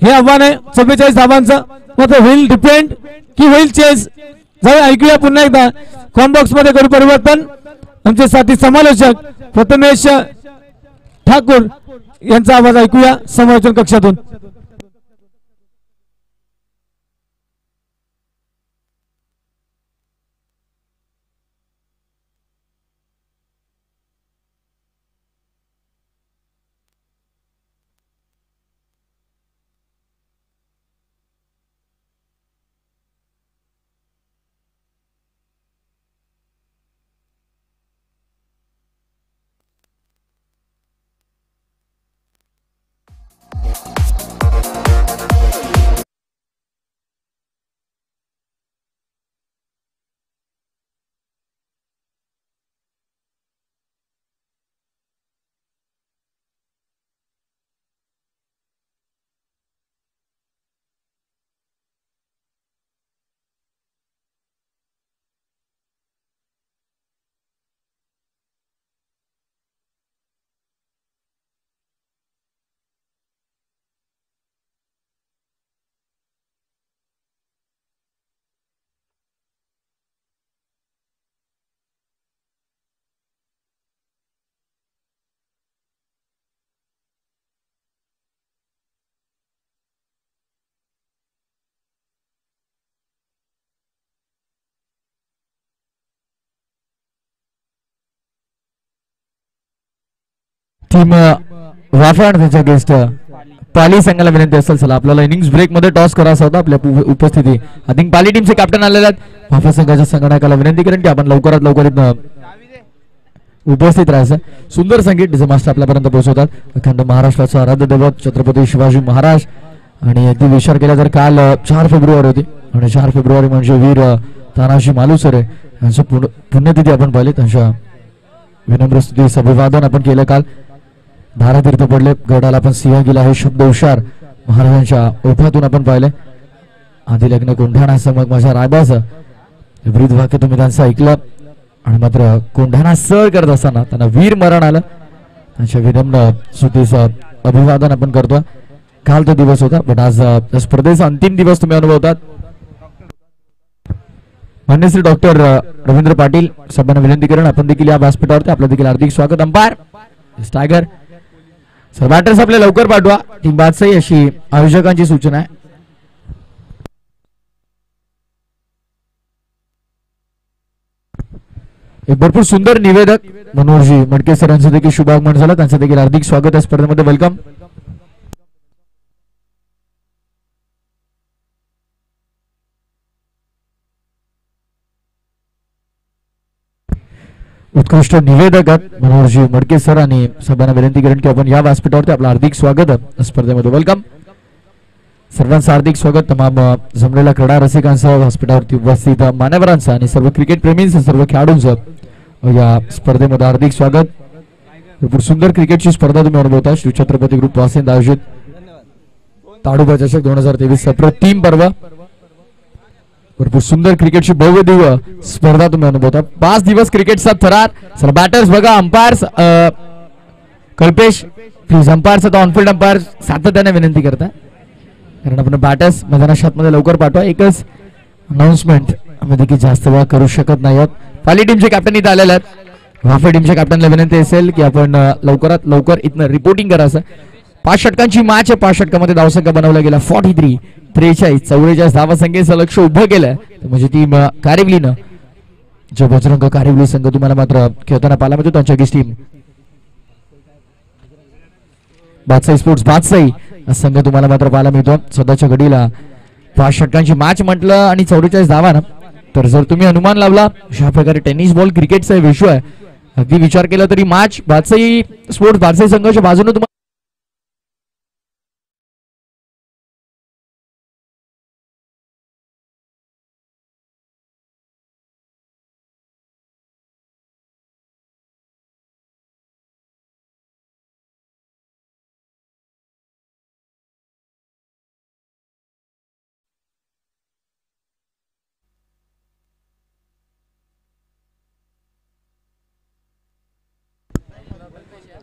हे आव्हान आहे. 44 धावांचं मात्र होईल डिपेंड की होईल चेस. जाऊ ऐकूया पुन्हा एकदा कॉम्बॉक्स मध्ये करू परिवर्तन. आमचे साथी समालोचक प्रथमेश ठाकूर यांचा आवाज ऐकूया समालोचन कक्षातून. टीम वाफाड त्यांच्या गेस्ट पाली संघाला विनंती असेल चला आपल्याला इनिंग्स ब्रेक मध्ये टॉस करायचा होता. आपल्या उपस्थिती आय थिंक पाली टीमचे कॅप्टन आलेले आहेत. वाफा संघाच्या संगणकाला विनंती करेन की आपण लवकरात लवकर उपस्थित राहायचं. सुंदर संगीत डीजे मास्टर आपल्यापर्यंत पोहोचवतात. अखंड महाराष्ट्राचा आराध्य दैवत छत्रपती शिवाजी महाराज. आणि अगदी विचार केला तर काल 4 फेब्रुवारी होती आणि 4 फेब्रुवारी म्हणजे वीर तानाजी मालुसरे यांचं पुण्यतिथी आपण पाहिली. त्यांच्या विनम्र स्तुतीस अभिवादन आपण केलं. काल धारातीर्थ पडले गडाला आपण सिंह गेला हे शब्द हुशार महाराजांच्या ओठातून आपण पाहिले. आधी लग्न कोंढाणा मग माझ्या रायबाचं ब्रीद वाक्य तुम्ही त्यांचं ऐकलं आणि मात्र कोंढाणा सर करत असताना त्यांना वीर मरण आलं. त्यांच्या विनम्र स्तुतीचं अभिवादन आपण करतो. काल तो दिवस होता पण आज स्पर्धेचा अंतिम दिवस तुम्ही अनुभवतात. मान्य श्री डॉक्टर रवींद्र पाटील साहेबांना विनंती करून आपण देखील या व्यासपीठावरती आपलं देखील हार्दिक स्वागत. अंपायर टायगर सर बॅटर्स आपले लवकर पाठवा. टीम बादशाही अशी आयोजकांची सूचना आहे. एक भरपूर सुंदर निवेदक मनोहरजी मडके सर यांचं देखील शुभागमन झालं. त्यांचं देखील हार्दिक स्वागत आहे स्पर्धेमध्ये. वेलकम. उत्कृष्ट निवेदक मनोहरजी मडके सर आणि सगळ्यांना विनंती करेन की आपण या व्यासपीठावरती आपलं हार्दिक स्वागत स्पर्धेमध्ये. वेलकम. सर्वांचं हार्दिक स्वागत. तमाम जमलेल्या क्रीडा रसिकांचं व्यासपीठावरती उपस्थित मान्यवरांचं आणि सर्व क्रिकेट प्रेमींचं सर्व खेळाडूंचं या स्पर्धेमध्ये हार्दिक स्वागत. भरपूर सुंदर क्रिकेटची स्पर्धा तुम्ही अनुभवता. श्री छत्रपती ग्रुप वासिंद आयोजित ताडोबा चषक 2023 अप्रतिम पर्व. भरपूर सुंदर क्रिकेटची भव्य दिव्य स्पर्धा तुम्ही अनुभवता. 5 दिवस क्रिकेटचा थरार. सर बॅटर्स बघा. Umpires Kalpesh please umpires on-field umpire सातत्याने विनंती करता कारण आपण बॅटर्स मैदानात मध्ये लवकर पाठवा. एकच अनाउन्समेंट आम्ही देखील जास्त वेळा करू शकत नाही आहोत. पाली टीमचे कॅप्टन इथे आलेले आहेत. वाफे टीमच्या कॅप्टनला विनंती असेल की आपण लवकरात लवकर इथनं रिपोर्टिंग करायचं. 5 षटकांची मॅच आहे. 5 षटकामध्ये धावसंख्या बनवला गेला 43. 43 44 धावसंख्येचं लक्ष उभं केलंय म्हणजे टीम कारिवलीनं जो बजरंग कारिवली संघ तुम्हाला मात्र खेळताना पाहायला मिळतो. त्यांच्या टीम बादशाही स्पोर्ट्स बादशाही संघ तुम्हाला मात्र पाहायला मिळतो. सध्याच्या घडीला 5 षटकांची मॅच म्हटलं आणि 44 धावा ना तर जर तुम्ही अनुमान लावला अशा प्रकारे टेनिस बॉल क्रिकेटचा विश्व आहे. अगदी विचार केला तरी मॅच बादशाही स्पोर्ट्स बादशाही संघाच्या बाजूने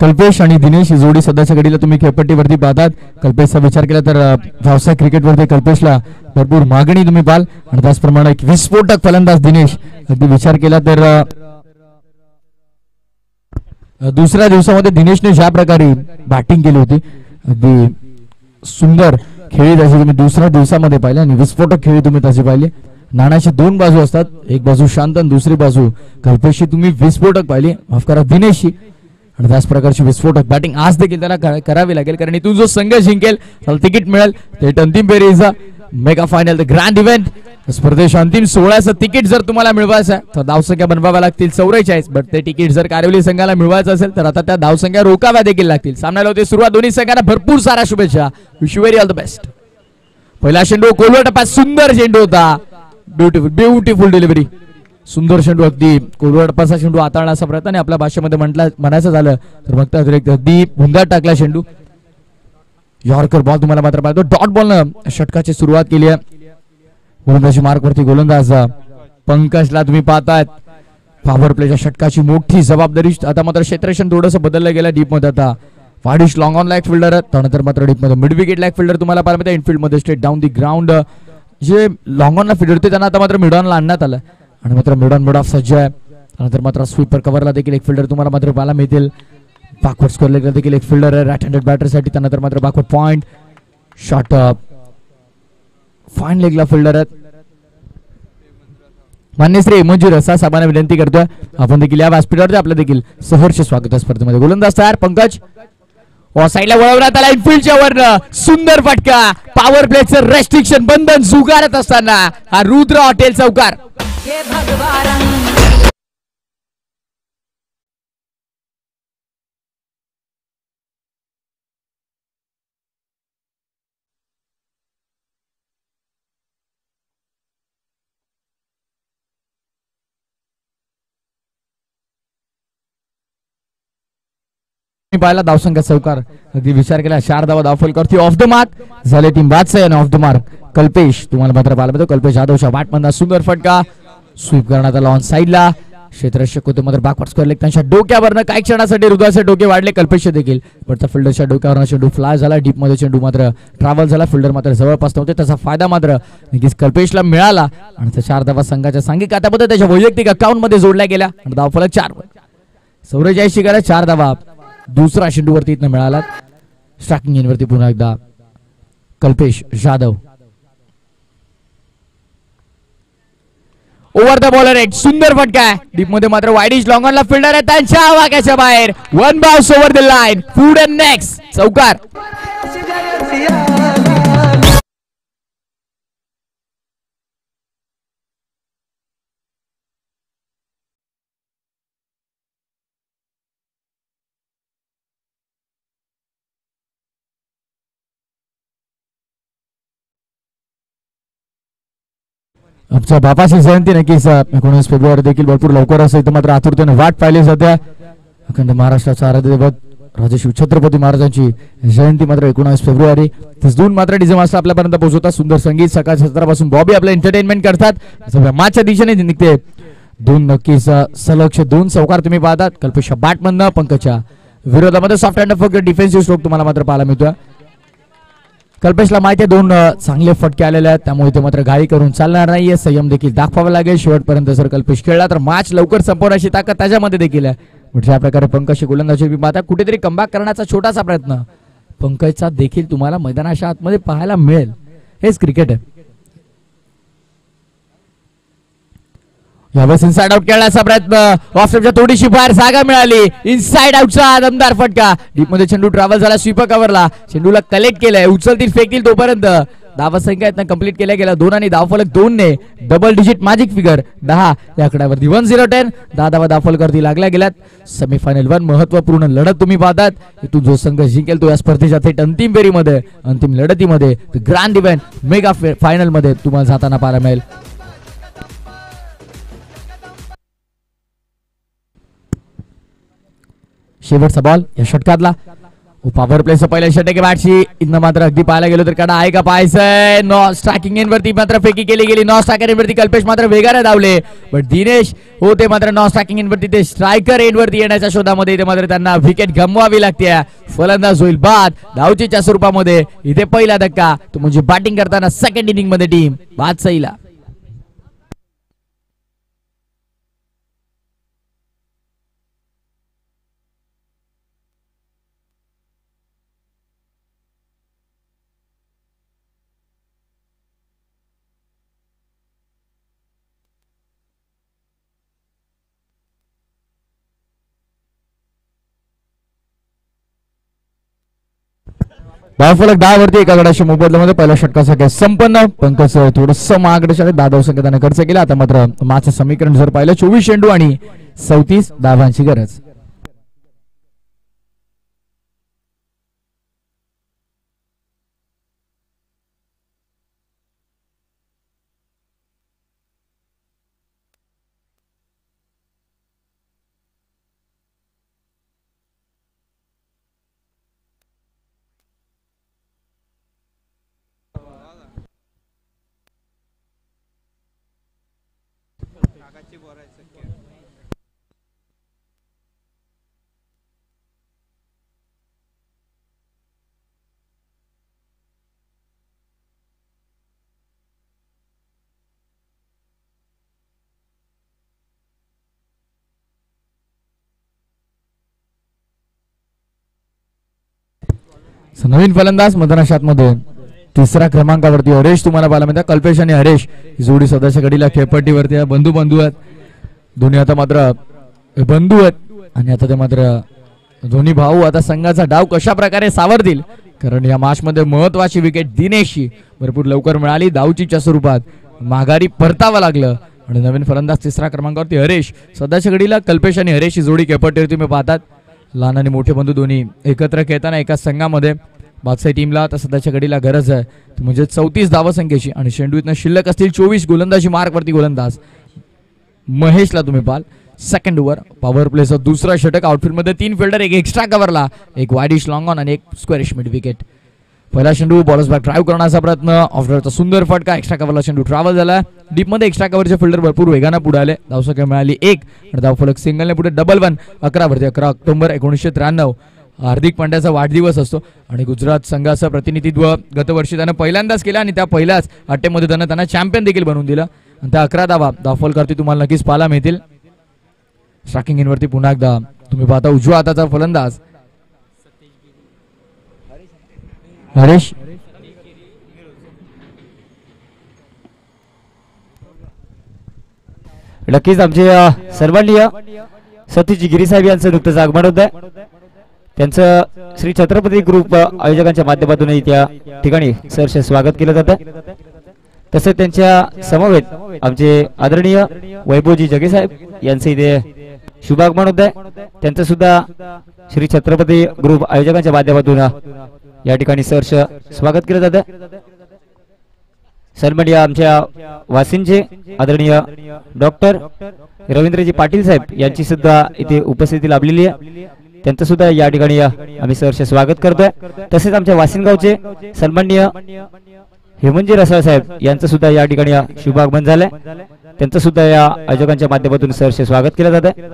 कल्पेश आणि दिनेश ही जोडी सध्याच्या घडीला तुम्ही खेळपट्टीवरती पाहतात. कल्पेशचा विचार केला तर व्यावसायिक क्रिकेटवरती कल्पेशला भरपूर मागणी तुम्ही पाहाल आणि त्याचप्रमाणे एक विस्फोटक फलंदाज दिनेश. अगदी विचार केला तर दुसऱ्या दिवसामध्ये दिनेशने ज्या प्रकारे बॅटिंग केली होती अगदी सुंदर खेळी त्याची तुम्ही दुसऱ्या दिवसामध्ये पाहिले आणि विस्फोटक खेळी तुम्ही त्याची पाहिली. नाण्याची दोन बाजू असतात, एक बाजू शांत आणि दुसरी बाजू कल्पेशची तुम्ही विस्फोटक पाहिली, माफ करा दिनेशची. आणि त्याच प्रकारची विस्फोटक बॅटिंग आज देखील त्याला करावी लागेल कारण इथून जो संघ जिंकेल त्याला तिकीट मिळेल. थेट अंतिम फेरीचा mega final the grand event स्पर्धेच्या अंतिम 16चं तिकीट जर तुम्हाला मिळवायचं आहे तर धावसंख्या बनवाव्या लागतील 44. बट ते तिकीट जर कारिवली संघाला मिळवायचं असेल तर आता त्या धावसंख्या रोखाव्या देखील लागतील. सामन्याला होते सुरुवात. दोन्ही संघांना भरपूर सारा शुभेच्छा. Wish you very all the best. पहिला चेंडू कोलवा टप्प्यात सुंदर चेंडू होता. Beautiful delivery. सुंदर चेंडू अगदी कोलवा टप्प्याचा चेंडू हाताळण्याचा प्रयत्न आणि आपल्या भाषेमध्ये म्हणायचं झालं तर मग अगदी भुंगात टाकला चेंडू. यॉर्कर बॉल तुम्हाला मात्र पाहतो. डॉट बॉलनं षटकाची सुरुवात केली आहे. गोलंदाजी मार्कवरती गोलंदाज पंकजला तुम्ही पाहतायत. पॉवर प्लेच्या षटकाची मोठी जबाबदारी. आता मात्र क्षेत्ररक्षण थोडंसं बदललं गेलं डीप मध्ये. आता वाडिश लॉंग ऑन लाईक फिल्डर त्यानंतर मात्र डीप मध्ये मिड विकेट लाईक फिल्डर तुम्हाला पाहायला मिळते. इनफिल्ड मध्ये स्ट्रेट डाऊन दी ग्राउंड जे लॉंग ऑनला फिल्डर होते त्यांना आता मात्र मिड ऑनला आणण्यात आलं आणि मात्र मिड ऑन मिड ऑफ सज्ज आहे. त्यानंतर मात्र स्वीपर कव्हरला देखील एक फिल्डर तुम्हाला मात्र पाहायला मिळतील. बॅकवर्ड स्कोर लेगला देखील एक फिल्डर आहे राईट हँडेड बॅटरसाठी. त्यानंतर मात्र बॅकवर्ड पॉइंट शॉट फाईन लेगला फिल्डर आहेत. मान्यश्री मंजूर असा साहेबांना विनंती करतोय आपण देखील या व्यासपीठावरती आपलं देखील सहर्ष स्वागत स्पर्धेमध्ये. गोलंदाज तयार पंकज साईडला वळवण्यात आला इनफिल्डच्या वरनं. सुंदर फटका. पॉवर प्लेचं रेस्ट्रिक्शन बंधन झुगारत असताना हा रुद्र हॉटेल चौकार. पाहिला धावसंख्या चौकार. अगदी विचार केला 4 धावा धावफलकावरती ऑफ द मार्क झाले. टीम बादशाह आणि ऑफ द मार्क कल्पेश तुम्हाला मात्र पाहायला मिळतो. कल्पेश जाधवच्या बॅटमधला सुंदर फटका. स्वीप करण्यात आला ऑन साईडला. क्षेत्ररक्षक होते मात्र बॅकवर्ड स्क्वेअर लेग त्यांच्या डोक्यावरनं काही क्षणासाठी हृदयाचे डोके वाढले कल्पेश देखील. पण त्या फिल्डरच्या डोक्यावरनं चेंडू फ्लाय झाला. डीप मध्ये चेंडू मात्र ट्रॅव्हल झाला. फिल्डर मात्र जवळपास नव्हते. त्याचा फायदा मात्र नक्कीच कल्पेशला मिळाला आणि त्या 4 धावा संघाच्या सांघिक खात्यामध्ये त्याच्या वैयक्तिक अकाउंट मध्ये जोडल्या गेल्या आणि धावफलक 4 वर. 44 शिकायला 4 धावा दुसरा चेंडूवरती इथनं मिळाला. स्ट्रायकिंग इनवरती पुन्हा एकदा Kalpesh Jadhav. Over the bowler एक सुंदर फटका आहे. डीप मध्ये मात्र वाईडिश लॉंग ऑनला फिल्डर आहे त्यांच्या वाक्याच्या बाहेर. One bounce over the line. Food and next चौकार. आमच्या बापाची जयंती नक्कीच 19 फेब्रुवारी देखील भरपूर लवकर असेल तर मात्र आतुरतेने वाट पाहिली जाते. अखंड महाराष्ट्राचा आराध्य दैवत राजश्री छत्रपती महाराजांची जयंती मात्र 19 फेब्रुवारी. 2 मात्र डीजे मास्टर आपल्यापर्यंत पोहोचवतात. सुंदर संगीत सकाळ 17 बॉबी आपलं एंटरटेनमेंट करतात. मागच्या दिशेने निघते 2 नक्कीच सलग 2 चौकार तुम्ही पाहतात. कल्पेशच्या बॅटमधनं पंकजच्या विरोधामध्ये सॉफ्ट हँड फक्त डिफेन्सिव्ह स्ट्रोक तुम्हाला मात्र पाहायला मिळतोय. कल्पेशला माहिती आहे 2 चांगले फटके आलेले आहेत त्यामुळे ते मात्र घाई करून चालणार नाहीये. संयम देखील दाखवावा लागेल. शेवटपर्यंत जर कल्पेश खेळला तर मॅच लवकर संपवण्याची ताकद त्याच्यामध्ये देखील आहे. ज्या प्रकारे पंकजची गोलंदाजी पाहता कुठेतरी कमबॅक करण्याचा छोटासा प्रयत्न पंकजचा देखील तुम्हाला मैदानाच्या आतमध्ये पाहायला मिळेल. हेच क्रिकेट आहे. यावेळेस इनसाइड आउट खेळण्याचा प्रयत्न. ऑफ स्टंपच्या थोडीशी बाहेर जागा मिळाली. इनसाइड आउटचा दमदार फटका. डीप मध्ये चेंडू ट्रॅव्हल झाला. स्वीपर कव्हरला चेंडूला कलेक्ट केलाय. उचलतील फेकतील तोपर्यंत धावा संख्या इथनं कंप्लीट केल्या गेल्या 2 आणि धावफलक 2 ने डबल डिजिट मॅजिक फिगर 10 या आकड्यावरती 10-10 10 धावा धावफलकावरती लागल्या गेल्यात. सेमीफायनल 1 महत्वपूर्ण लढत तुम्ही पाहतात. इथून जो संघ जिंकेल तो या स्पर्धेच्या थेट अंतिम फेरीमध्ये अंतिम लढतीमध्ये ग्रँड इव्हेंट मेगा फायनल मध्ये तुम्हाला जाताना पाहायला मिळेल. शेवटचा बॉल या षटकातला पॉवर प्लेचं पहिलं षटक बॅटची इथनं मात्र अगदी पाहायला गेलो तर कडा आहे का पाहायचंय. नॉ स्ट्रायकिंग एंड वरती मात्र फेकी केली गेली. नॉ स्ट्रायकर एंड वरती कल्पेश मात्र वेगाने धावले, बट दिनेश होते मात्र नॉ स्ट्रायकिंग एंड वरती ते स्ट्रायकर एंड वरती येण्याच्या शोधामध्ये इथे मात्र त्यांना विकेट गमवावी लागते. फलंदाज होईल बाद धावचीच्या स्वरूपामध्ये. इथे पहिला धक्का तो म्हणजे बॅटिंग करताना सेकंड इनिंग मध्ये टीम बादशाहीला. धावफलक 10 वरती एका गडाच्या मोबदल्यामध्ये पहिल्या षटकाचा खेळ संपन्न. पंकज थोडस महागडे 10 धावसंख्या त्याने खर्च केला. आता मात्र माचं समीकरण जर पाहिलं 24 चेंडू आणि 37 धावांची गरज. नवीन फलंदाज मैदानात मध्ये तिसऱ्या क्रमांकावरती हरेश तुम्हाला पाहायला मिळतात. कल्पेश आणि हरेश ही जोडी सध्याच्या घडीला खेळपट्टीवरती आहे. बंधू आहेत दोन्ही. आता मात्र बंधू आहेत आणि आता ते मात्र दोन्ही भाऊ आता संघाचा डाव कशा प्रकारे सावरतील, कारण या मॅच मध्ये महत्वाची विकेट दिनेशची भरपूर लवकर मिळाली. धावचीच्या स्वरूपात माघारी परतावं लागलं आणि नवीन फलंदाज तिसऱ्या क्रमांकावरती हरेश. सध्याच्या घडीला कल्पेश आणि हरेश ही जोडी खेळपट्टीवरती तुम्ही पाहतात. लहान आणि मोठे बंधू दोन्ही एकत्र खेळताना एका संघामध्ये बादशाही टीमला आता सध्याच्या घडीला गरज आहे म्हणजे 34 धावसंख्येची आणि चेंडू इथनं शिल्लक असतील 24. गोलंदाजी मार्कवरती गोलंदाज महेशला तुम्ही पाहाल. सेकंड ओव्हर पॉवर प्लेचं दुसरा षटक. आउटफील्ड मध्ये 3 फिल्डर, एक एक्स्ट्रा कव्हरला, एक वाईडिश लॉंग ऑन आणि एक स्क्वेअरिश मिड विकेट. पहिला चेंडू बॉलर्स बॅक ड्राईव्ह करण्याचा प्रयत्न. ऑफरचा सुंदर फटका. एक्स्ट्रा कव्हरला चेंडू ट्रॅव्हल झाला. डीप मध्ये एक्स्ट्रा कव्हरचे फिल्डर भरपूर वेगाने पुढे आले. धावसंख्या मिळाली 1 आणि धावफलक सिंगलने पुढे डबल 1. 11 वरती 11 ऑक्टोबर 1993 हार्दिक पांड्याचा वाढदिवस असतो आणि गुजरात संघाचं प्रतिनिधित्व गतवर्षी त्यानं पहिल्यांदाच केलं आणि त्या पहिल्याच अट्टेमध्ये त्यांना चॅम्पियन देखील बनवून दिलं आणि त्या 11 धावा धावफलकावरती तुम्हाला नक्कीच पाहायला मिळतील. स्ट्रायकिंग एंडवरती पुन्हा एकदा तुम्ही पाहता उजव्या हाताचा फलंदाज हरेश. नक्कीच आमचे सर्वांनीय सतीश गिरी साहेब यांचं नुकतंच आगमन होत आहे. त्यांचं श्री छत्रपती ग्रुप आयोजकांच्या माध्यमातून त्या ठिकाणी सहर्ष स्वागत केलं जातं. तसेच त्यांच्या समवेत आमचे आदरणीय वैभवजी जगे साहेब यांचे इथे शुभागमन होत आहे. त्यांचं सुद्धा श्री छत्रपती ग्रुप आयोजकांच्या माध्यमातून या ठिकाणी सहर्ष स्वागत केलं जातं. सन्माननीय आमच्या वासिंचे आदरणीय डॉक्टर रवींद्रजी पाटील साहेब यांची सुद्धा इथे उपस्थिती लाभलेली आहे. त्यांचं सुद्धा या ठिकाणी आम्ही सहर्ष स्वागत करतोय. तसेच आमच्या वासिंगावचे सन्माननीय हेमंतजी रसाळ साहेब यांचं सुद्धा या ठिकाणी शुभागमन झालंय. त्यांचं सुद्धा या आयोजकांच्या माध्यमातून सहर्ष स्वागत केलं जात आहे.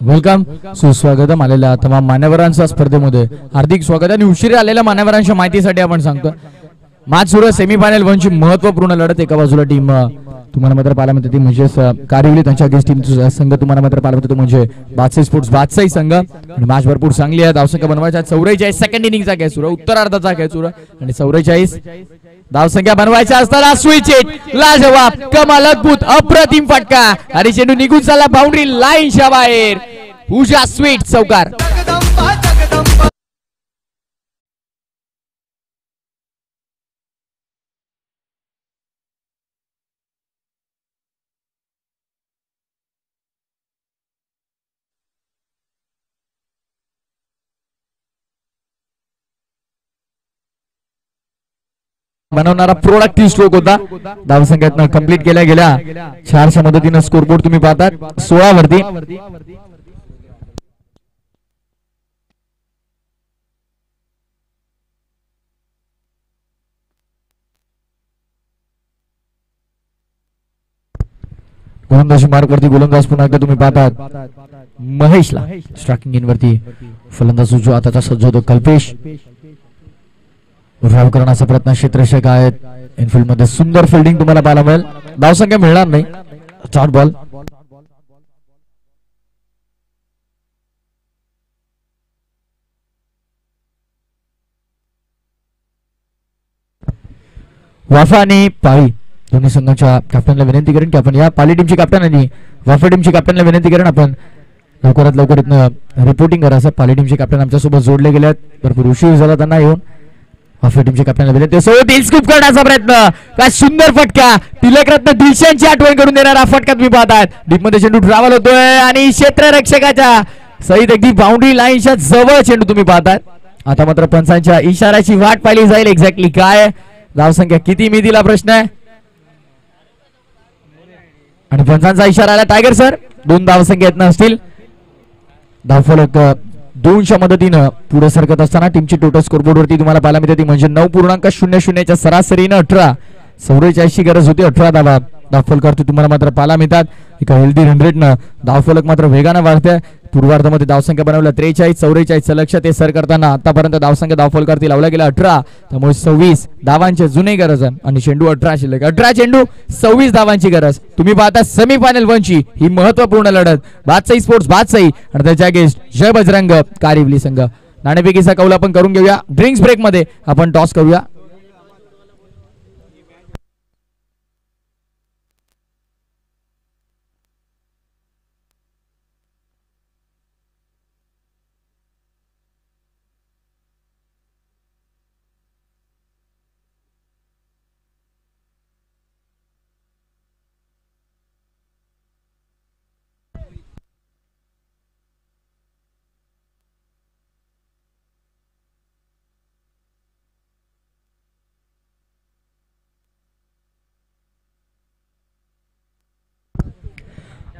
वेलकम, सुस्वागतम आलेल्या तमाम मान्यवरांच्या स्पर्धेमध्ये हार्दिक स्वागत. आणि उशिरा आलेल्या मान्यवरांच्या माहितीसाठी आपण सांगतो मॅच सुरू सेमीफायनल 1 ची महत्वपूर्ण लढत. एका बाजूला टीम तुम्हाला मात्र पाहायला मिळते ती म्हणजे कारिवली त्यांच्या अगेन्स्ट टीम संघ तुम्हाला मात्र पाहायला मिळतो म्हणजे बादशाही स्पोर्ट्स बादशाही संघ. आणि मॅच भरपूर चांगली आहे. धावसंख्या बनवायच्या 44 सेकंड इनिंगचा खेळ सुरू, उत्तरार्धाचा खेळ सुरू आणि 44 धावसंख्या बनवायच्या असताना स्विच हिट लाजवाब कमाल अद्भुत अप्रतिम फटका आणि चेंडू निघून चालला बाउंड्री लाईनच्या बाहेर. पूजा स्वीट चौकार. बनवणारा प्रोडक्टिव्ह स्ट्रोक होता. धावसंख्येतनं कंप्लीट केल्या गेल्या 4च्या मदतीनं स्कोरबोर्ड तुम्ही पाहतात 16 वरती. गोलंदाजी मार्क वरती गोलंदाज पुन्हा एकदा तुम्ही पाहतात महेशला स्ट्रायकिंग इन वरती फलंदाज जो आता सज्ज होतो कल्पेश ड्राइव्ह करण्याचा प्रयत्न क्षेत्ररक्षक आहेत इनफिल्ड मध्ये सुंदर फिल्डिंग तुम्हाला पाहायला मिळेल धावसंख्या मिळणार नाही शॉर्ट बॉल वाफा आणि पाळी दोन्ही संघाच्या कॅप्टनला विनंती करेन की आपण या पाली टीमची कॅप्टन आणि वाफा टीमची कॅप्टनला विनंती करेन आपण लवकरात लवकर इथनं रिपोर्टिंग करायचं पाली टीमचे कॅप्टन आमच्यासोबत जोडले गेले आहेत भरपूर उशीर झाला त्यांना येऊन वाफा टीमच्या कॅप्टनला विनंती सोबत स्कूप करण्याचा प्रयत्न काय सुंदर फटका तिलकरत्न दिशांची आठवण करून देणारा फटका तुम्ही पाहताय डीप मध्ये चेंडू ट्रॅव्हल होतोय आणि क्षेत्ररक्षकाच्या सहित अगदी बाउंड्री लाईनच्या जवळ चेंडू तुम्ही पाहताय आता मात्र पंचांच्या इशाऱ्याची वाट पाहिली जाईल एक्झॅक्टली काय धावसंख्या किती मी दिला प्रश्न आहे आणि पंचांचा इशारा आला टायगर सर 2 धावसंख्या असतील धावफलक 2च्या मदतीनं पुढे सरकत असताना टीमची टोटल स्कोरबोर्ड वरती तुम्हाला पाहायला मिळते ती म्हणजे 9.00 सरासरीनं 18 44 गरज होती 18 धावा धावफलक करतो तुम्हाला मात्र पाहायला मिळतात एका हेल्दी रन रेटनं धावफलक मात्र वेगानं वाढते पूर्वार्धामध्ये धावसंख्या बनवल्या 43 44 लक्ष ते सर करताना आतापर्यंत धावसंख्या धावफलकावरती लावला गेला 18 त्यामुळे 26 धावांची जुने गरज आणि चेंडू 18 शिल्लक 18 चेंडू 26 धावांची गरज तुम्ही पाहता सेमीफायनल 1 ची ही महत्वपूर्ण लढत बादशाही स्पोर्ट्स बादशाही आणि त्याच्या गेस्ट जय बजरंग कारिवली संघ नाणेफेकीचा कौल आपण करून घेऊया ड्रिंक्स ब्रेक मध्ये आपण टॉस करूया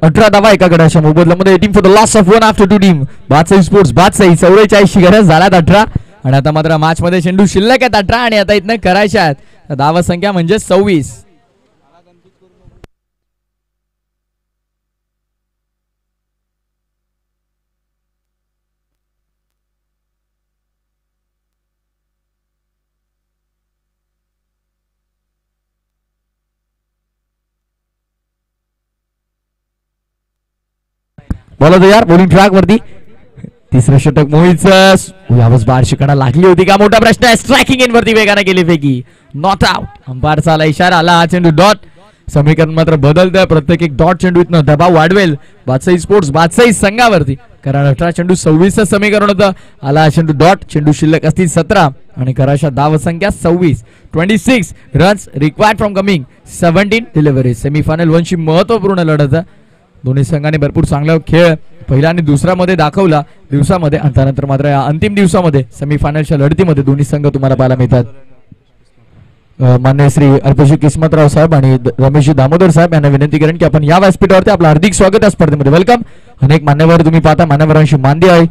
अठरा धावा एका गडाच्या मोबदल्यामध्ये 18 for the loss of 1 after 2 team Badshahi sports Badshahi 44 गरज झाल्यात 18 आणि आता मात्र मॅच मध्ये चेंडू शिल्लक आहेत 18 आणि आता इथनं करायच्या आहेत धावा संख्या म्हणजे 26 बोला तो यार बॉलिंग ट्रॅक वरती तिसरं षटक मोहितचं यावेळेस बाहेर शिकायला लागली होती का मोठा प्रश्न आहे स्ट्रायकिंग इन वरती वेगाने केली फेकी नॉट आउट अंपायरचा आला इशारा आला हा चेंडू डॉट समीकरण मात्र बदलतंय प्रत्येक एक डॉट चेंडू इथनं दबाव वाढवेल बादशाही स्पोर्ट्स बादशाही संघावरती कारण 18 चेंडू 26 समीकरण होतं आला हा चेंडू डॉट चेंडू शिल्लक असतील 17 आणि कराशा धाव संख्या 26 runs required from coming 17 delivery semifinal 1 ची महत्वपूर्ण लढत दोन्ही संघांनी भरपूर चांगला खेळ पहिला आणि दुसरा मध्ये दाखवला दिवसामध्ये आणि त्यानंतर मात्र या अंतिम दिवसामध्ये सेमीफायनलच्या लढतीमध्ये दोन्ही संघ तुम्हाला पाहायला मिळतात मान्य श्री अर्पेशी किस्मतराव साहेब आणि रमेशजी दामोदर साहेब यांना विनंती करेन की आपण या व्यासपीठावरती आपलं हार्दिक स्वागत या स्पर्धेमध्ये वेलकम अनेक मान्यवर तुम्ही पाहता मान्यवरांशी मान्य आहे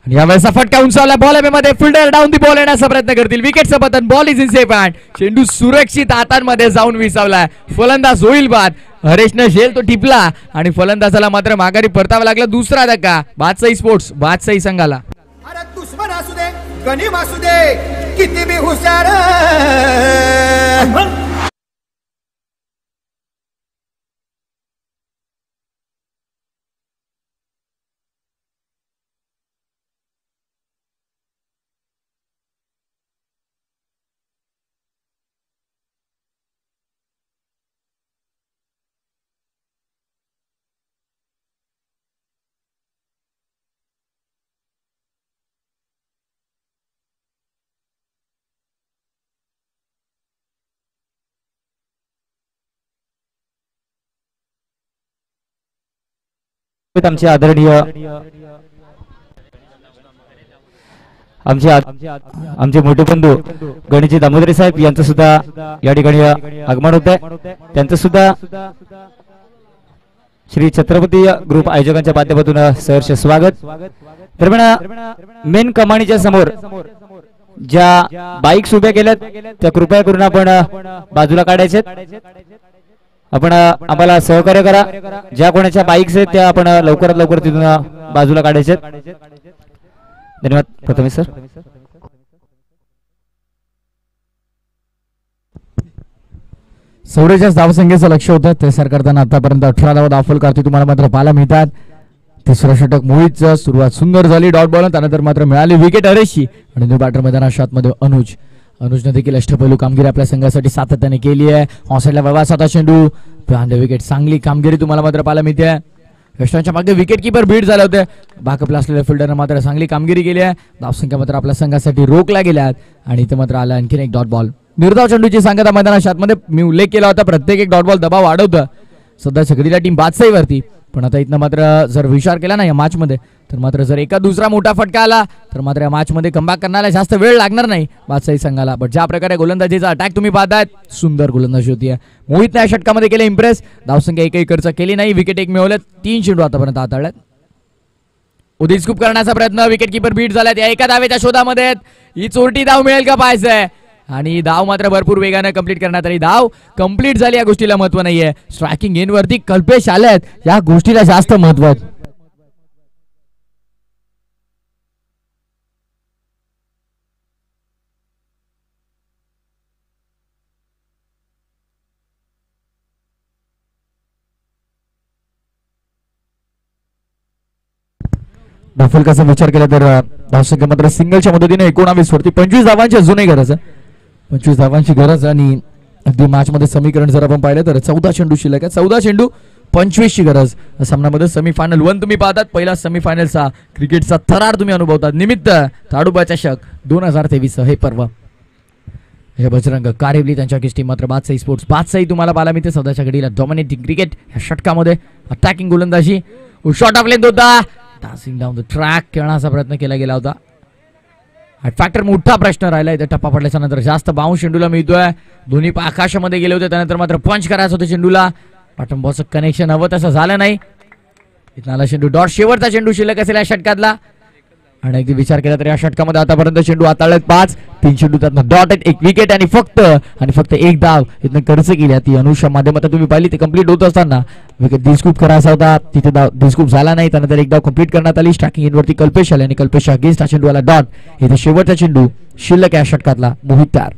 आणि यावेळेस फटका उंचावला बॉल मध्ये फिल्डर डाऊन दी बॉल येण्याचा प्रयत्न करतील विकेटचं पतन ball is in safe hand चेंडू सुरक्षित हातांमध्ये जाऊन विसावलाय फलंदाज होईल बाद हरेशनं झेल तो टिपला आणि फलंदाजाला मात्र माघारी परतावा लागला दुसरा धक्का बादशाही स्पोर्ट्स बादशाही संघाला अरे दुश्मन असू दे गनीम असू दे किती बी हुशार आमचे आदरणीय आमचे मोठे बंधू गणेशजी दामोदरे साहेब यांचं सुद्धा या ठिकाणी आगमन होत आहे त्यांचं सुद्धा श्री छत्रपती ग्रुप आयोजकांच्या माध्यमातून सहर्ष स्वागत दरम्यान मेन कमानीच्या समोर ज्या बाईक्स उभ्या केल्यात त्या कृपया करून आपण बाजूला काढायचे. आपण आम्हाला सहकार्य करा. ज्या कोणाच्या बाईक्स आहेत त्या आपण लवकरात लवकर तिथून बाजूला काढायचे. धन्यवाद प्रथमेश सर. सौरेच्या धावसंख्येचं लक्ष होतं ते सर करताना आतापर्यंत 18 धावा दाखल करते तुम्हाला मात्र पाहायला मिळतात. तिसरं षटक मोहितचं सुरुवात सुंदर झाली डॉट बॉल. त्यानंतर मात्र मिळाली विकेट हरेशची आणि न्यू बॅटर मैदानाच्या आतमध्ये अनुजने देखील अष्टपैलू कामगिरी आपल्या संघासाठी सातत्याने केली आहे. ऑनसाइडला वळवाचा चेंडू बेहांड विकेट. चांगली कामगिरी तुम्हाला मात्र पाहायला मिळते. यष्टांच्या मागे विकेट किपर बीट झाले होते. बॅकअपला असलेल्या फिल्डरने मात्र चांगली कामगिरी केली आहे. धावसंख्या मात्र आपल्या संघासाठी रोखल्या गेल्यात आणि इथे मात्र आला आणखीन एक डॉट बॉल. निर्धाव चेंडूची सांगता मैदानाच्या आतमध्ये मी उल्लेख केला होता. प्रत्येक एक डॉट बॉल दबाव वाढवतं. सध्या छकडीला टीम बादशाहीवरती, पण आता इथनं मात्र जर विचार केला ना या मॅच मध्ये तर मात्र जर एका दुसरा मोठा फटका आला तर मात्र या मॅच मध्ये कमबॅक करण्याला जास्त वेळ लागणार नाही बादशाही संघाला. बट ज्या प्रकारे गोलंदाजीचा अटॅक तुम्ही पाहताय सुंदर गोलंदाजी होती. मोहितने या षटकामध्ये केले इम्प्रेस. धावसंख्या एकही खर्च केली नाही. विकेट एक मिळवले. 3 चेंडू आतापर्यंत हाताळल्यात. उदित स्कूप करण्याचा प्रयत्न. विकेट किपर बीट झाल्यात. या एका धावेच्या शोधामध्ये ही चोरटी धाव मिळेल का पाहायचंय आणि धाव मात्र भरपूर वेगाने कंप्लीट करण्यात आली. धाव कंप्लीट झाली या गोष्टीला महत्व नाहीये. स्ट्रायकिंग एन वरती कल्पेश आल्यात या गोष्टीला जास्त महत्व आहे. धावफलकाचा विचार केला तर धावसंख्या मात्र सिंगलच्या मदतीने 19 वरती 25 धावांची अजूनही गरज आहे. 25 धावांची गरज आणि अगदी मॅच मध्ये समीकरण जर आपण पाहिलं तर 14 चेंडू शिल्लक आहे. 14 चेंडू 25 ची गरज. सामन्यामध्ये सेमीफायनल 1 तुम्ही पाहतात. पहिला सेमीफायनलचा क्रिकेटचा थरार तुम्ही अनुभवतात. निमित्त ताडोबा चषक 2023 हे पर्व. बजरंग कारेवली त्यांच्या टीम मात्र बादशाही स्पोर्ट्स बादशाही तुम्हाला पाहायला मिळते. सध्याच्या घडीला डॉमिनेटिंग क्रिकेट या षटकामध्ये अटॅकिंग गोलंदाजी शॉट ऑफ लेंथ होता. डान्सिंग डाऊन द ट्रॅक खेळण्याचा प्रयत्न केला गेला होता. फॅक्टर मोठा प्रश्न राहिला. इथे टप्पा पडल्याच्या नंतर जास्त बाउन्स चेंडूला मिळतोय. दोन्ही आकाशामध्ये गेले होते. त्यानंतर मात्र पंच करायचं होतं चेंडूला. पाठम बॉलचं कनेक्शन हवं तसं झालं नाही. इथं आला चेंडू डॉट. शेवटचा चेंडू शिल्लक असेल या षटकातला आणि अगदी विचार केला तर या षटकामध्ये आतापर्यंत चेंडू हाताळलेत 5. 3 चेंडू त्यातनं डॉट आहेत. 1 विकेट आणि फक्त 1 धाव इथनं खर्च केली. ती अनुषा माध्यमातून तुम्ही पाहिली ते कंप्लीट होत असताना विकेट दिस्कूप करायचा होता. तिथे दिस्कूप झाला नाही. त्यानंतर 1 धाव कंप्लीट करण्यात आली. स्ट्रायकिंग इनवरती कल्पेश आले आणि कल्पेश अगेन्स्ट हा चेंडू आला डॉट. इथे शेवटचा चेंडू शिल्लक या षटकातला मोहित तयार.